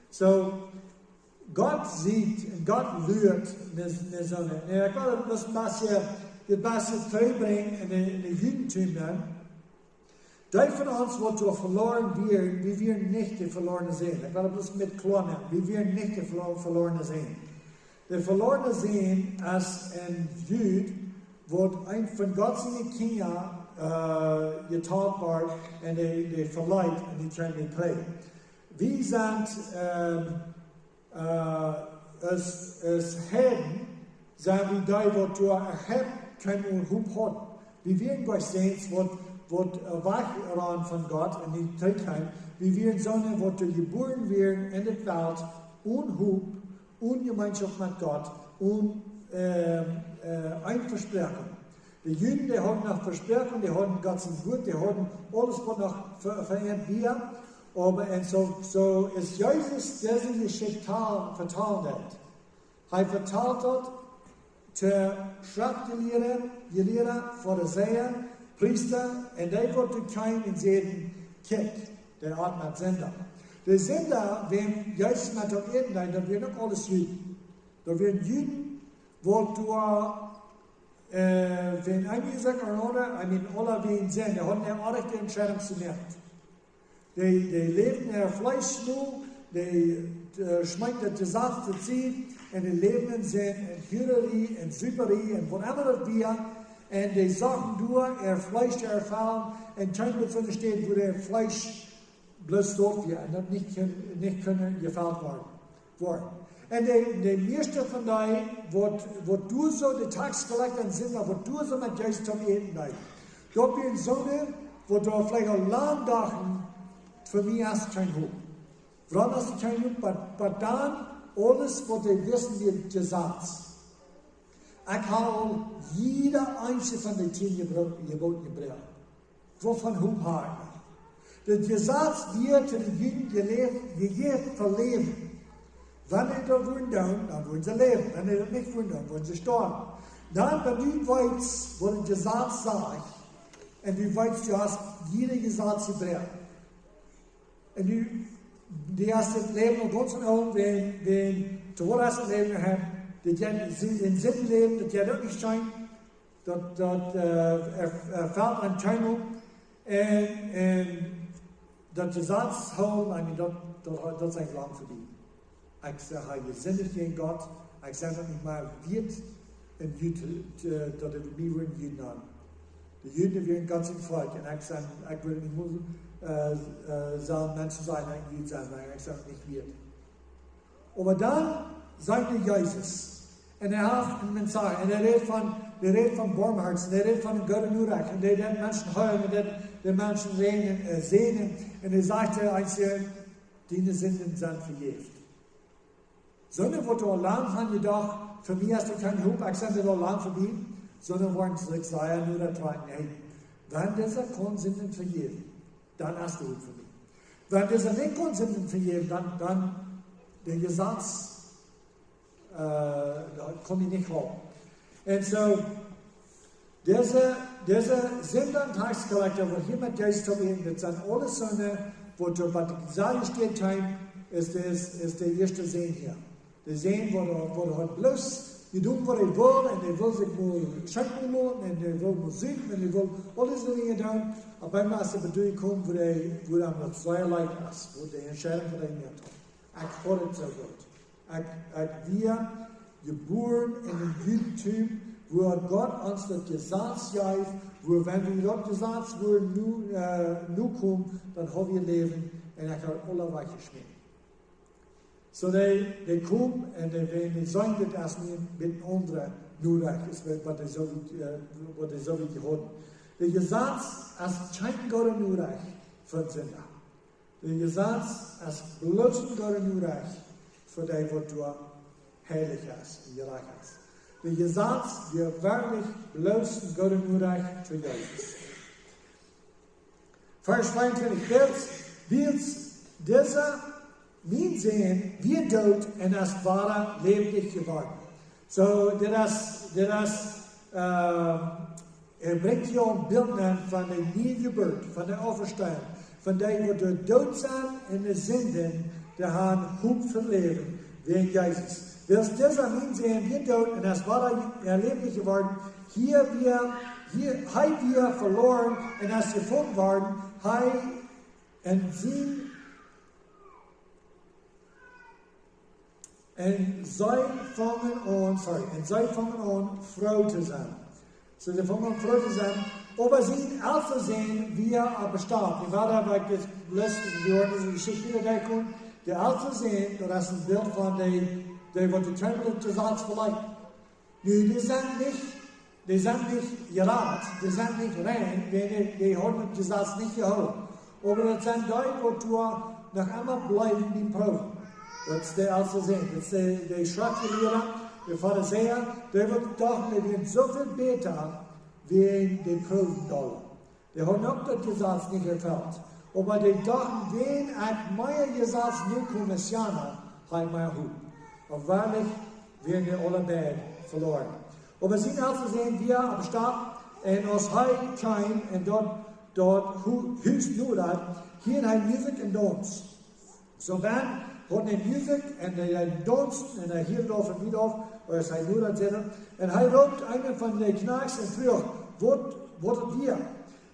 So, Gott sieht und Gott lügt eine Sonne. Und ich will das ein bisschen terugbringen in den Judentum dann. Die von uns, die wir verloren werden, wie wir nicht die Verlorenen sehen. Ich will das mit klar nehmen, wie wir nicht die Verlorenen sehen. Die Verlorenen sehen als ein Jude, wo ein von Gott seine Kinder getauft war und die verleiht und die können nicht prägen. Wir sind als Helden, sind wir da, wo du erhebt können und haben. Wir werden gleich sehen, wird weggerannt von Gott in die Trägheit. Wir werden Sonne, wo du geboren werden in der Welt, ohne Hub, ohne Gemeinschaft mit Gott, ohne ein Versprechen. Die Juden, die haben noch Versprechen, die haben Gottes Wort, die haben alles, was noch verändert wird. Aber so ist Jesus diese Geschichte vertalt hat. Er vertalt hat zur Schriftlehrer, Pharisäer, Priester, und die wollten kein in jeden Kind, der Art mit Sünder. Die Sünder, wenn Jesus mit auf Erden da werden auch alles Juden. Da werden Juden, wo du, wenn einige sagen, oder, alle werden sehen, die haben eine ordentliche Entscheidung zu nehmen. Die leben ihr Fleisch nur, die schmeckt das Saft zu ziehen, und die leben sind in Hürerie, in Süperie, und whatever das wir. Und die sagen nur, ihr Fleisch erfahren, und kein davon steht, wo der Fleisch bloß dort wird, und nicht können gefällt worden. Und die meiste von denen, wo du so die Taxkollectoren sind, wo du so mit Jesus zum Eten dein. Dort werden Sonne, wo du vielleicht ein Land dachten, für mich hast du kein Hof. Warum hast du kein Hof? Aber dann, alles, was die wissen, wird gesagt. Ich habe jeder einzelne von den 10 Geboten gebracht. Wovon Hof habe ich? Das Gesetz wird zu den Juden gegeben für Leben. Wenn sie da wohnen, dann wollen sie leben. Wenn sie das nicht wohnen, dann wollen sie sterben. Dann, wenn du weißt, was das Gesetz sagt, und du weißt, du hast jeder Gesetz gebracht. Und du hast das Leben noch ganz und auch, wenn du das Leben gehabt, das in Sinn leben, das ja wirklich scheint, das erfährt eine Teilung, und das Gesetz holen, das ist ein Land für dich. Ich sage, wir sind nicht gegen Gott, ich sage nicht mal, wird in Juden, dass wir würden Juden haben. Die Juden werden ganz im Volk, und ich sage, ich will nicht nur sollen Menschen sein, ein Jud sein, nein, ich sage nicht wird. Aber dann sagt Jesus, und hat einen Mensage, und redet von Barmherz, und redet von Gott und Urach, und den Menschen heulen, und den Menschen sehnen, und sagte einzeln, die Sünden sind verjährt. Sondern, wo du allein haben gedacht, für mich hast du keinen Hub, ich sage dir allein für mich, sondern wollen es sagen, nur da tragen, hey, wenn dieser kann Sünden verjähren, dann hast du Hub für mich. Wenn dieser nicht kann Sünden verjähren, dann der Gesetz, kann ich nicht haben. Und so, diese Sünden-Taxkollector, wo hier mit Jesus zu reden, das sind alles so wo du bei der Gesetz steht, ist der erste Sehen hier. Der Sehen, wo du halt bloß gedungen, was er will, und er will sich nur schenken lassen, und er will Musik, und er will alles so Dinge tun. Aber beim ersten Bedeutung kommen, wo er noch zweierlei ist, wo die Entscheidung von ihm hat. Ich habe es so gut. Wir geboren in dem Judentum, wo Gott uns das Gesetz gibt, wo wenn wir das Gesetz nur kommen, dann haben wir Leben, und ich habe alle Weiche schmecken. So die kommen und die sagen das mit anderen Nurach, was die so wie gehört. Der Gesetz ist kein Gott und Nurach für Sünder. Der Gesetz ist bloß Gott und Nurach für die, was du heilig hast und gerecht hast. Der Gesetz wird wirklich bloß Gott und Nurach für Jesus. Vers 22. Wird dieser wir sehen, wir tot und das wahre lebendig geworden. So, er bringt hier ein Bild von der Niedergeburt, von der Auferstehung, von denen, die dood zijn in de zinden, die haben hoop verleben, wegen Jesus. Als dieser Mensch sehen wir dood, und das war erleblich geworden, hier wir verloren, und das gefunden worden, und zij fangen an, Frau zu sein. So, sie fangen an, Frau zu sein, aber sie also sehen, wie bestarb. Ich war da bei die ordentliche Geschichte wieder kommt, die also sehen, das ist ein Bild von die die Tempel zu Satz verleiht. Nu, die sind nicht gerad, die sind nicht rein, die haben den Satz nicht geholt. Aber das sind die, die noch einmal bleiben, die Proben. Dat is de also sehen. Dat is de Schriftgelehrten, de Pharisäer, die dachten, die werden so viel beter wie die Proben. Die haben auch das Gesetz nicht erfüllt. Aber die dachten, wenn ein neuer Gesetz nicht kommt, hat mein Hut. Und wahrlich werden wir alle beide verloren. Aber sie also sehen, wir am Start, und aus Heim und dort höchst nur das, hier ein Musik und Tanz. So wenn von der Musik und der Tanz und der hier drauf und wieder auf, oder es heißt nur das Sinne, und er robt einen von den Knacks und früher, wo wir?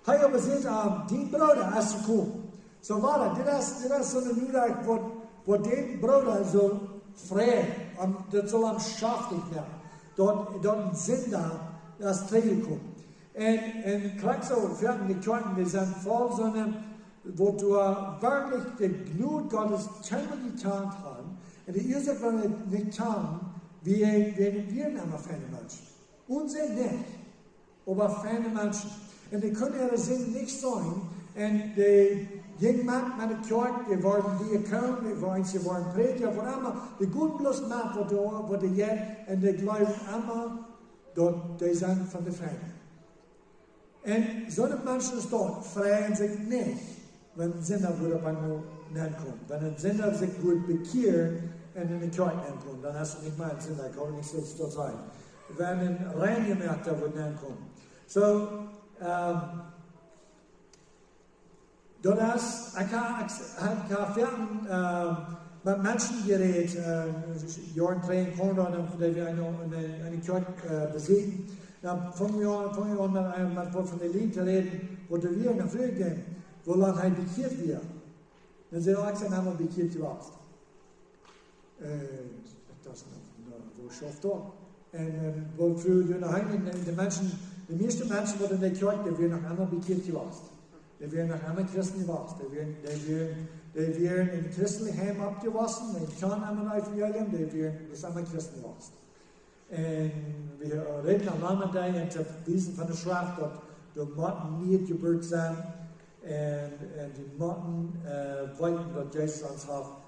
Er aber sieht, die Bruder, als sie kommen. So war das ist so eine Müdigkeit, wo den Bruder so frei, das soll am Schaftig werden. Dort ein Sinn da, das Träger kommt. Und gleich so, werden die Kirchen, die sind voll so eine, wo du wirklich die Glut Gottes Tempel getan hast, und die Ursache von nicht getan, wie wir nehmen feine Menschen. Unsere nicht, aber feine Menschen. Und die können ihre Sinn nicht sein, und die jemand meine Kirche, die waren Diakon, die waren Prediger, von einmal, die gut bloß Mann, wo die jetzt, und die glauben einmal, dort, die sind von der Feinde. Und so eine Menschen ist dort, freuen sich nicht, wenn ein Sünder wieder bei mir kommt. Wenn ein Sünder sich gut bekehrt und in die Kirche kommt, dann hast du nicht mal einen Sünder, kann nicht so sein. Wenn ein Reingemerkter wieder kommt. So, ich habe mit Menschen geredet, Jahren 3 Konrad, die wir eine Kirche besiegen. Dann fangen wir an, mit von der Lied zu reden, wo wir nach früher gehen, wo lange er bekehrt wird. Dann sagt er, ich habe bekehrt warst. Das ist wo schafft dort. Und wo früher nach Hause, die meisten Menschen, die in der Kirche, die werden nach einmal bekehrt warst. Die werden nach einmal Christen warst. Die werden in christlichen Heim abgewaschen, die kann einmal Evangelium, die werden das einmal Christen warst. Und wir reden am Nachmittag und diesen von der Schrift, dass Motten nicht gebürt sind und die Motten wollten, dass Jesus uns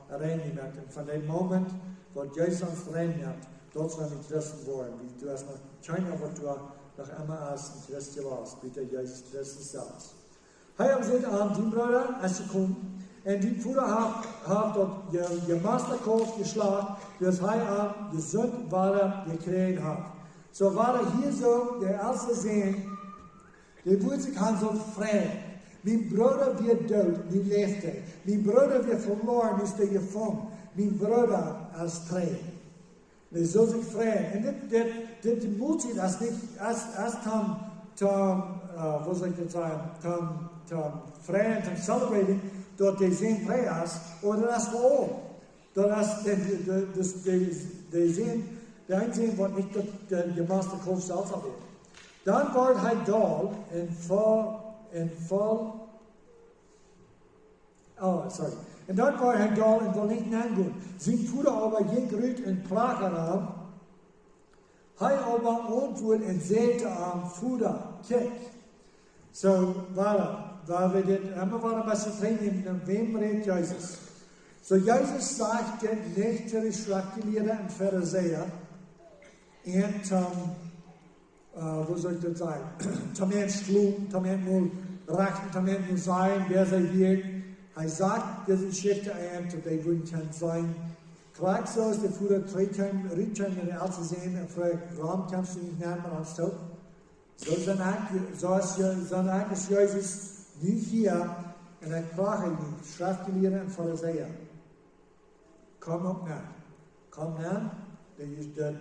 reingenommen hat. Und von dem Moment, wo Jesus uns reingenommen hat, dort sind die Christen geworden. Du hast noch keiner, wo du noch einmal als ein Christ warst, wie der Jesus Christus selbst. Hier sind die Brüder, als sie kommen, und die Bruder hat dort ihr Masterkopf geschlagen, dass er gesund war, gekriegt hat. So war er hier so, der erste sehen, der wurde sich so frei. Mein Bruder wird tot, nicht lebte. Mein Bruder wird verloren, ist er gefunden. Mein Bruder als frei. Der soll sich frei. Und das muss ich das nicht, erst wo soll ich das sagen, frei und celebrating, dort die sehen Prayers, oder das war all. Die sehen, der Einsehen wird nicht der Master Kopf selbst abgeben. Dann war er da und dann war er da und wollte nicht hingehen. Sein Bruder aber ging gerührt und plagte ihn. Er aber antwortete und sagte am Bruder, kijk. So war wir immer waren bei Trainen, wem redet Jesus? So Jesus sagte nicht zu den Schriftgelehrten und Pharisäern, und wo soll ich das sagen? Tamen schlug, Tamen nur rechten, Tamen nur sein, wer sei wird. Er sagt diese Geschichte ein, und die würden kein sein. Gleich so ist der Bruder Rittchen in der Erde sehen und fragt, warum kannst du nicht nehmen als tot? So ist Jesus nicht hier, en hij vraagt die schriftgeleerden en fariseeën. Kom op naar. Kom naar.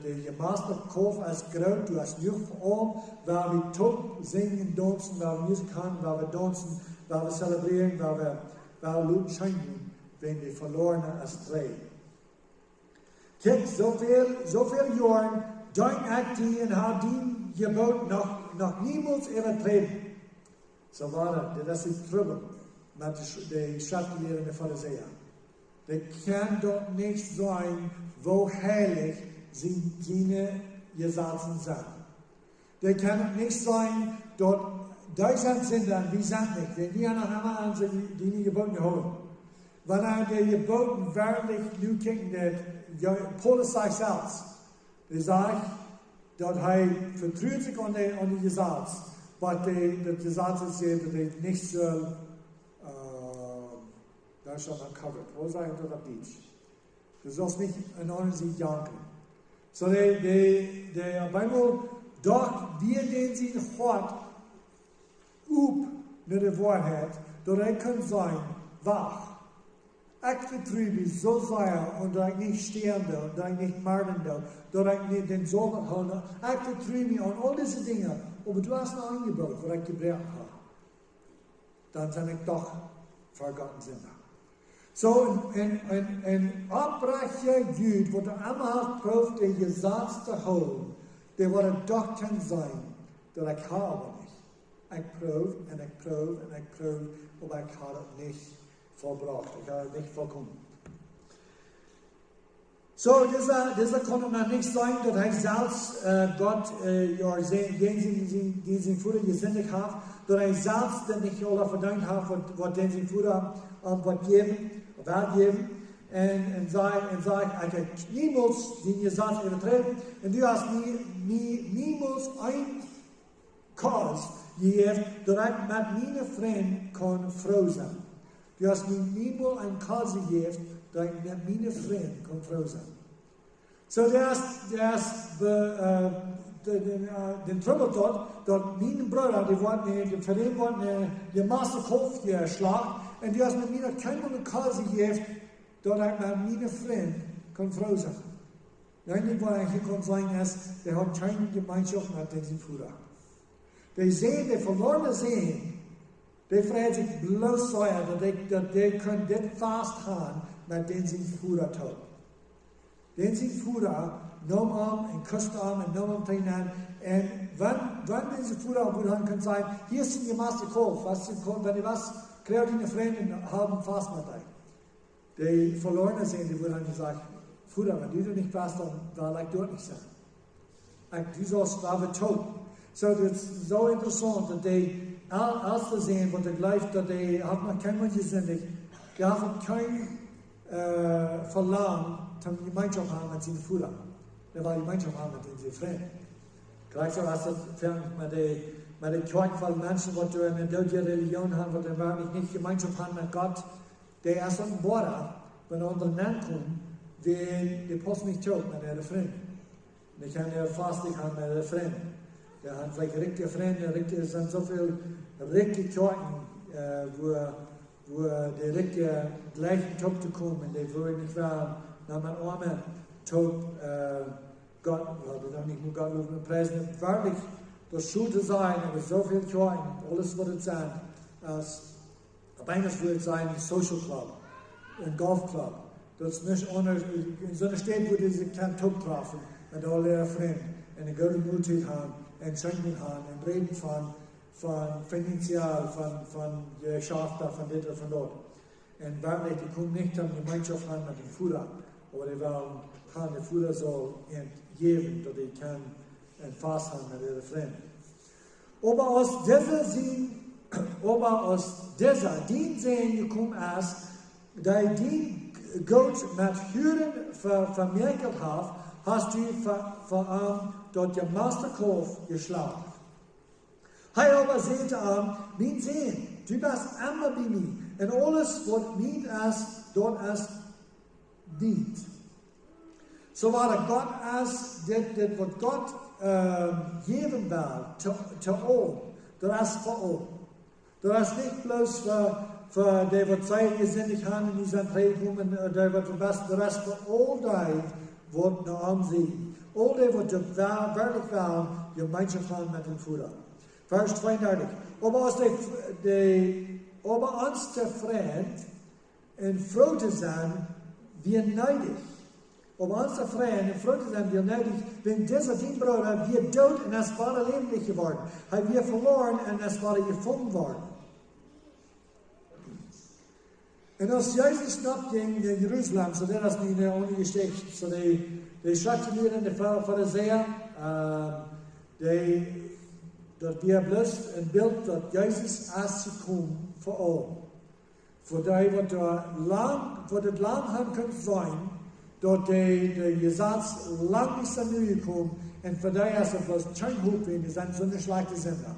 Je master kof als groot, du hast nicht om, waar we top zingen, dansen, waar we music gaan, waar we dansen, waar we celebreren, waar we laten schijnen, wenn we verloren als twee. Kijk, zoveel jaren, dein ik die en had die gebod nog niemals overtreden. Zo waren dat is het trouble met de schriftgeleerden en de fariseeën. Dat kan doch niet zijn, wo heilig seine Gesetze sind. Das kann doch nicht sein, dort Deutschland sind dann, wie sind nicht, wenn die noch einmal an die Geboten holen. Wenn die Geboten wirklich nu kijken, Paulus sagt selbst, er sagt, dass er vertraut sich an die Gesetze, aber das Gesetz ist, dass er nicht so, da ist schon uncovered. Wo ist eigentlich das Beach? Du sollst nicht an anderen sich janken. So, der Bible, doch wir den sie hart up mit der Wahrheit, dass er kann sein, wach. Ich vertraue mich so sehr und dass ich nicht sterbe und dass ich nicht morden darf, dass ich nicht den Sorgen habe. Ich vertraue mich an all diese Dinge, aber du hast ein Angebot, was ich gebraucht habe. Dann bin ich doch vergotten Sünder. So, een oprechte Jude, wat er allemaal proeft de Gesetz te houden, die wat het doch kan zijn, dat ik habe niet. Ik proef en ik proef en ik proef, maar ik had het niet volbracht. Ik had het niet volkomen. So, dieser konnte noch nicht sein, dass er selbst Gott den sein Vater gesendet hat, dass er selbst den nicht alle verdient hat, was den sein Vater geben. En zei, ik heb niemals die Gesetz übertreten. En du hast niemals een Kurs gegeven dat ik met mijn vriend kon vrouw zijn. Du hast mir niemals een Kurs gegeven dat ik met mijn vriend kon vrouw zijn. So den Trouble dort, dat mijn broeder, voor hem wordt de masterkolf geslagen. En die has met mij keine Kurs gegeven dat ik met mijn vriend kon vrouw zijn. Het enige wat hij kon zijn is, hij had geen gemeenschap met deze Vader. Die zijn, die verloren zijn, die vrezen zich bloos zijn dat die kunnen dit vasthouden met deze Vader toe. Deze Vader nam hem en kuste hem en nam hem tegen. En wanneer deze Vader kan zijn, hier is je masterkolf, wenn je was kreative Freunde haben fast mit euch. Die Verlorenen sind, die wurden gesagt, Vater, wenn du nicht passt, dann leicht dort nicht sein. Du sollst aber tot. So, das ist so interessant, dass die Erste sehen, wo der gleicht, dass die haben noch kein Mensch gesendet, die haben kein Verlangen, zum Gemeinschaft haben mit seinen Vater. Die war Gemeinschaft haben mit seinen Freunden. Gleich so, als das met de kerk van mensen wat er in de Duitse religion hebben, wat er waarlijk niet gemeenschap hebben met God, die is een woorden, wanneer onder naam komen, die past niet toe met de vriend. Die kan er vastig gaan met de vriend. Die hebben vielleicht richtige vrienden, er zijn zoveel richtige kerken, wo die richtige gleichen top te komen, die worden niet wel naar mijn arme top God, we dan niet moet God loven en prijzen, waarlijk. Das Schule sein, aber so viel Kirchen, alles wird es sein, als eines wird es sein, ein Social Club, ein Golf Club. Das ist nicht ohne, in so einer Stadt, wo die sich kein Top treffen, mit all ihre Freunden, eine gute Mutig haben, ein Schenken haben, ein Reden von finanziell, von Geschaft, von dit und von dort. Und wirklich, die kommen nicht an die Gemeinschaft haben mit dem Führer, aber die wollen, der Führer soll geben, dass die kann, en vasthouden met ihre Freunde. Aber aus dieser dien zijn gekommen ist, dass die Gott mit Hüren vermerkt hat, hast du dort der Masterkolf geschlagen. Hij aber seht mein Sehen, du bist immer bei mir, und alles, was mir ist, dort ist dient. So war der Gott ist, das was Gott geben will, zu all, das ist für all. Das ist nicht bloß für die wird Zeit gesinnig haben in dieser Prägung, und der wird der Rest für all die wird noch ansehen. All die wird wirklich werden, die Gemeinschaft haben mit dem Führer. Vers 32. Aber uns der Freund und froh zu sein, wir neidig. Aber uns der Freund und froh zu sein, wir neidig, wenn dieser Bruder wir tot und es war lebendig geworden. Haben wir verloren und es war gefunden worden. Und als Jesus nachging in Jerusalem, so das ist eine ohne Geschichte, so die Schriftgelehrten, die Pharisäer, dat wir bloß ein Bild, dass Jesus erst kommt für alle. Für die wird es lang haben können sein, dass der Gesetz lang nicht an Mühe kommt, und für die ist es bloß kein Hoch, wenn die sind so eine schlechte Sünder.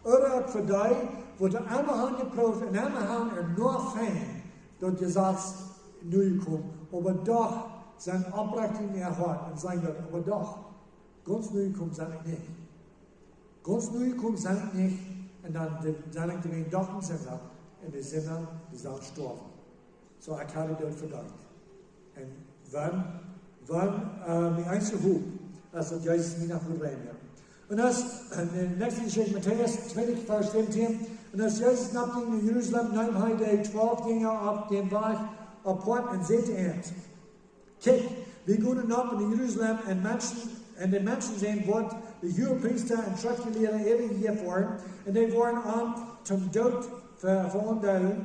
Oder für die wird er einmal haben geprüft und einmal haben nur Fan, dass der Gesetz Mühe kommt, aber doch seine Abrechnung erhört und sagen wird, aber doch, ganz Mühe kommt es nicht. Ganz neu kommt es nicht, und dann sagen die doch ein Sünder, und die Sünder, die sind gestorben. So, ich habe dort verdammt. Und wann die einzige Hoch, also Jesus nicht nach gut rein. Und das, in der nächsten Geschichte, Matthäus 20, Vers 17, und als Jesus nachging in Jerusalem, nahm er die 12 Jünger auf den Weg apart und sagte ernst: Kijk, wir gehen nach in Jerusalem, und die Menschen sehen wird, die Hohepriester und Schriftgelehrte eben hier vorn, und die waren zum Tod verurteilt.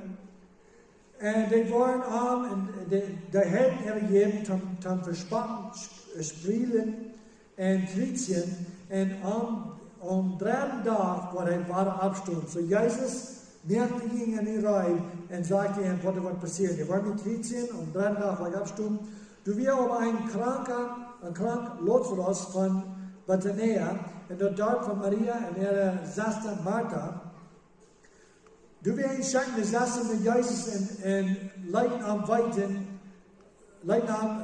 Und die waren und die Helden ergeben zum Verspannen, Spielen und Kriechen, und dritten Tag war ein wahrer Absturz. So Jesus merkte ging in die Reihe und sagte ihnen, was passiert. Die waren mit Kriechen und dritten Tag war ein Absturz. Du wirst aber ein krank Lazarus von Bethania, und dort von Maria und ihrer Schwester Martha. Du wirst ihn schenken, die saßen mit Jesus und Leichnam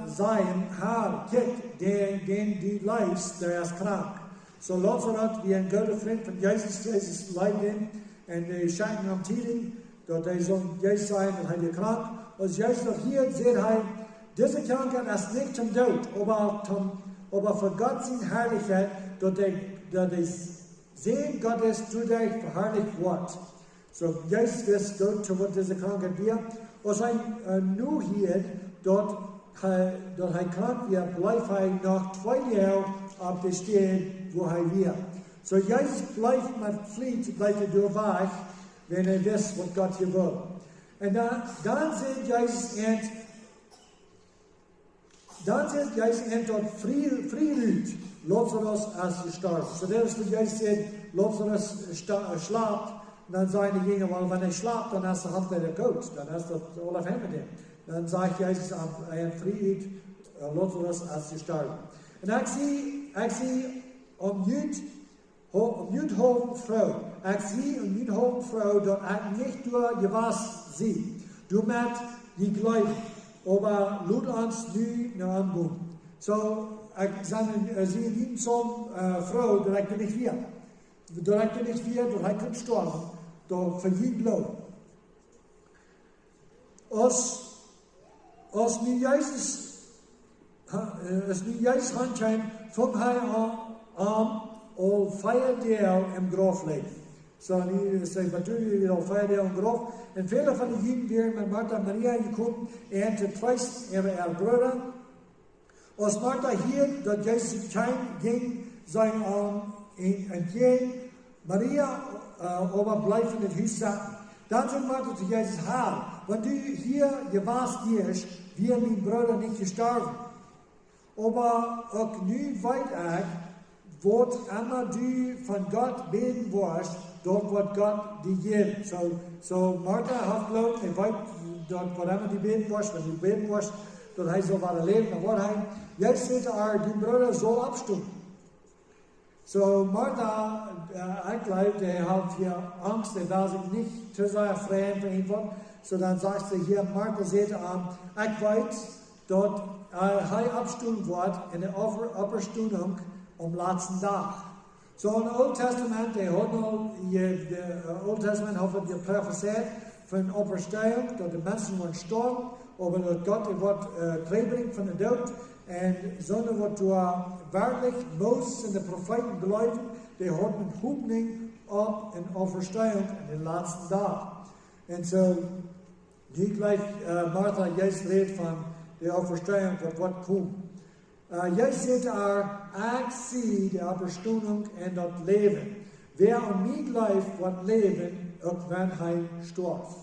sein, Herr, kijk, den die leibst, der ist krank. So Lazarus, wie ein guter Freund von Jesus leidet ihn, und die schenken am Tieren, dort er soll Jesus sein, und er ist krank. Als Jesus noch hier sieht, diese Krankheit ist nicht zum Tod, aber für Gott seine Herrlichkeit, dass das Sehen Gottes durch dich verherrlicht wird. So, Jesus wird dort, zu was diese Krankheit wird. Als er nur hier, dort er krank wird, bleibt er noch 2 Jahre auf der Stelle, wo er wird. So, Jesus bleibt mit Flieh, bleibt er durchweg, wenn er weiß, was Gott hier will. Und dann sieht Jesus dort Friedrich, Lazarus ist gestorben. So das ist, wo Jesus sagt, Lazarus schlaft. Und dann sagen die Jünger, weil wenn er schlaft, dann ist er tot. Dann ist das alle Hände mit ihm. Dann sagt Jesus, Friedrich, Lazarus ist gestorben. Und ich sehe Jüdhofen Frau. Ich sehe Jüdhofen Frau, dort nicht nur gewas sie. Du merkst die Gläubigen. Aber lud uns nu naar aanboen. So, ik zie niet zo'n vrouw, dat ik er niet weer. Dat ik er niet weer, dat ik kan sterven. Dat voor je geloof. Als nu Jezus handschijn, vond hij aan al 5 jaar im Graf leeft. So, die zijn natuurlijk weer al 5 jaar im Graf. En vele van de Juden weer met Martha en Maria gekomen en te troosten ihre Brüder. Als Martha hier, dat Jezus ging zijn entgegen, Maria aber blijft in het huis zitten. Dan zei Martha zu Jesus, Herr, wenn du hier gewas wirst, wäre mein Bruder nicht gestorben. Aber auch nu weet ik, wat immer du von Gott beten wirst, dort wird Gott die geben. So Martha hat geglaubt, weet dort, wat immer die beten wirst, wenn du beten wirst, dort hij so weiter leben, dann wird hij, jetzt sagt die Bruder soll abstimmen. So Martha, ich glaube, der hat hier Angst, der will sich nicht zu seiner Freund verhindern. So dann sagt sie hier, Martha sagt, ich weiß, dort er abstimmen wird in der Auferstehung am letzten Tag. So im Old Testament, der Old Testament hat prophezeit, von Auferstehung, dass die Menschen waren gestorben, aber dass Gott die Wort bringt von der Tod. Und sondern was du wirklich Moses und die Propheten glauben, die hatten Hoffnung auf eine Auferstehung in den letzten Tagen. Und so, die gleich Martha jetzt redet von der Auferstehung, was kommt. Jetzt seht ihr, ich sehe die Auferstehung und das Leben. Wer an mich glaubt, wird leben, auch wenn er stirbt.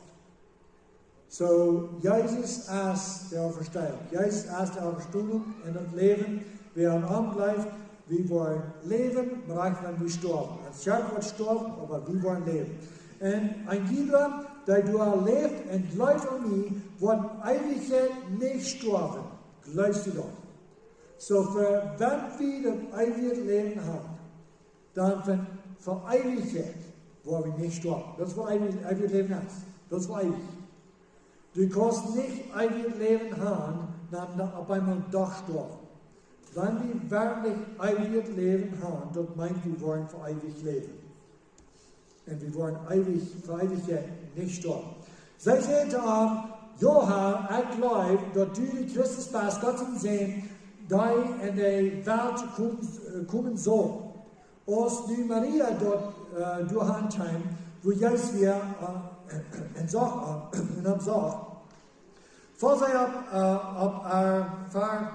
So, Jesus ist die Auferstehung. Jesus ist die Auferstehung und das Leben. Wer an ihm glaubt, wir wollen leben, bereits wenn wir sterben. Ein Scherf wird sterben, aber wir wollen leben. Und ein jeder, der du lebt und glaubt an mich, wird ewig nicht sterben. Glaubst du doch? So, für wenn wir das ewige Leben haben, dann für Ewigkeit, wo wir nicht sterben. Das ist, was ewig Leben ist. Das ist ewig. Du kannst nicht ewig Leben haben, dann auf einmal doch sterben. Wenn wir wirklich ewig Leben haben, das meint, wir wollen für ewig leben. Und wir wollen für Ewigkeit nicht sterben. Sie sagte ja Herr, ich glaube, dass du die Christus bist, Gott zu sehen, der in die Welt kommen soll. Als nu Maria dort doorheen, wo Jesus weer en dan zag, val zij op haar vaar,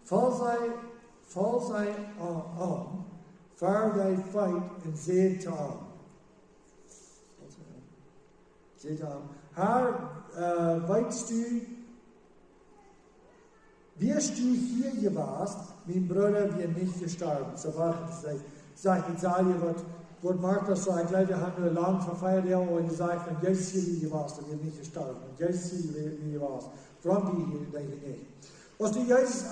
val zij aan, vaar die feit en zeet aan. Haar weißt du, wirst du hier gewesen, mein Bruder wird nicht gestorben. So war es. Sagt Italien, was Martha sagt, ich glaube, wir haben nur lang verfeiert, und gesagt, wenn Jesus hier gewesen, dann wird nicht gestorben. Wenn Jesus hier gewesen, warum wir hier, denke ich nicht. Als die Jesus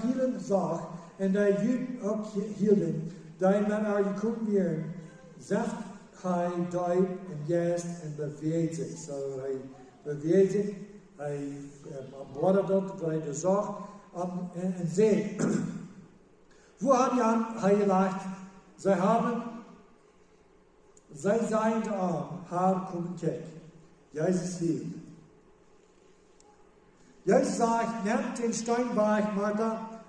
hielen sagt, und die Juden auch hielten, die mit gekommen wären, sagt er, die und jetzt und bewegt sich. So, er bewegt sich, er bordert dort, wo er das sagt, und seht, wo hat er gelacht? Sie seien Haar kommen kijk. Jesus hier. Jesus sagt, nehmt den Steinberg, Martha,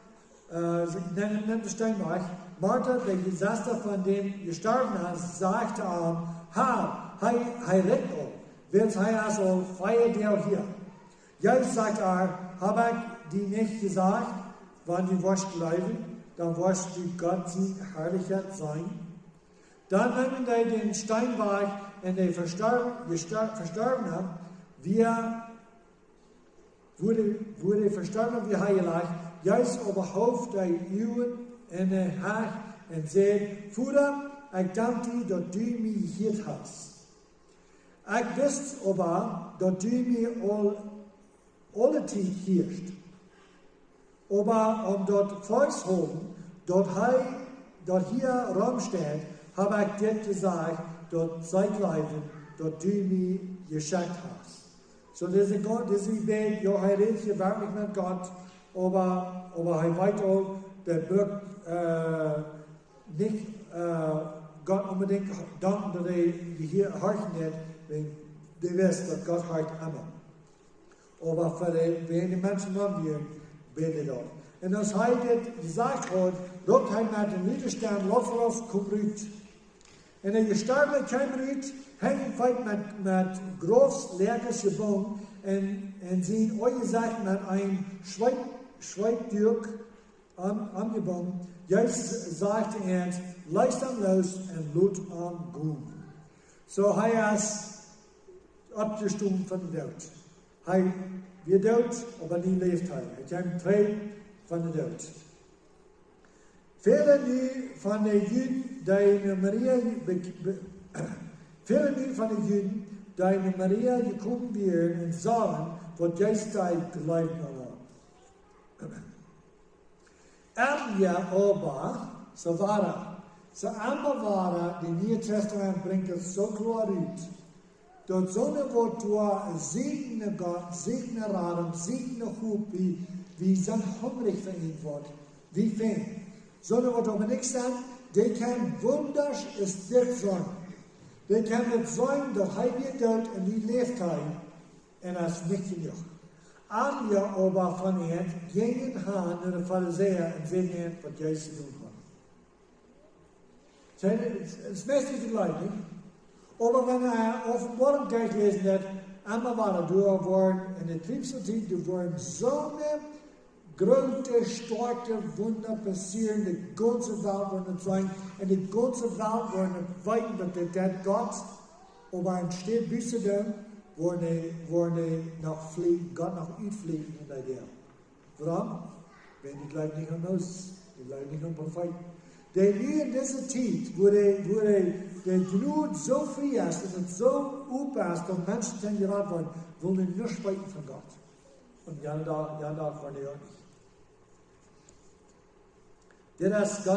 nehmt den Steinberg. Martha, der Gesaster von dem gestorben ist, sagte Herr, hei recht auch. Wird er also feiert der hier. Jesus sagt habe ich die nicht gesagt, wann die wirst glauben, dann wirst du Gott sie Herrlichkeit sein. Dann nehmen die den Steinberg und die verstorben haben, wurde verstorben wie heilig. Jesus überhaupt die Juden in den Haag und sagt, Vater, ich danke dir, dass du mich hier hast. Ich wist aber, dass du mir alle Zeit hierst. Aber dort Volkshofen, dort hier Raum steht, habe ich dir gesagt, dort Zeitleben, dort du mir geschenkt hast. So diese Gebet, ja, er redet hier wirklich mit Gott, aber er weiß auch, der birgt nicht Gott unbedingt danken, dass er hier horchen hat, wenn du weißt, dass Gott hört immer. Aber für die Menschen haben wir betet auch. Und als er das gesagt hat, lobt er mit dem Widerstand, Lauflauf, kommt rüt. Und er gestorben kam rüt, hängt feit mit groß leeres Gebäude und sie euch gesagt mit einem Schweigdürk angebunden. Jesus sagte er, lasst ihn los und lut ihn gehen. So er ist abgestummt von der Tod. Wir tot, aber nie lebt er. Er kam frei von der Tod. Viele von den Juden, die mit Maria gekommen wären und sahen, was Jesus geleitet hat. Ja, aber, so war er. So einmal war er, die Neue Testament bringt es so klar ut. Dort so eine Wortur, segne Gott, segne Radam, segne Hub, wie sein hungrig für ihn wird, wie fern. So eine Wortur, aber nichts an, die kein Wunders ist dir sagen. Die kan het zijn dat hij weer dood en die leeft hij. En dat is niet genoeg. Alle aber van hen gingen gaan naar de Farizeeën en zeiden wat Jezus doen kon. Het is meestal gelijk, niet? Aber wenn Offenbarung gelesen hat, einmal waren door worden in de Triebsatiet, er worden zo'n grote, starke Wunder passieren, de ganze Welt worden het zijn, en de ganze Welt worden het weten dat Gott op een steed buiten doen, worden nog vliegen, Gott nog uitvliegen in die deel. Waarom? Wenn die gleich nicht an uns, die gleich nicht an Prophet. Die nu in deze tijd, wo de Glut zo vrij is en het zo open is dat mensen ten geraad worden, willen niet spreken van Gott. Und ja, da waren die auch nicht. Dit is Gott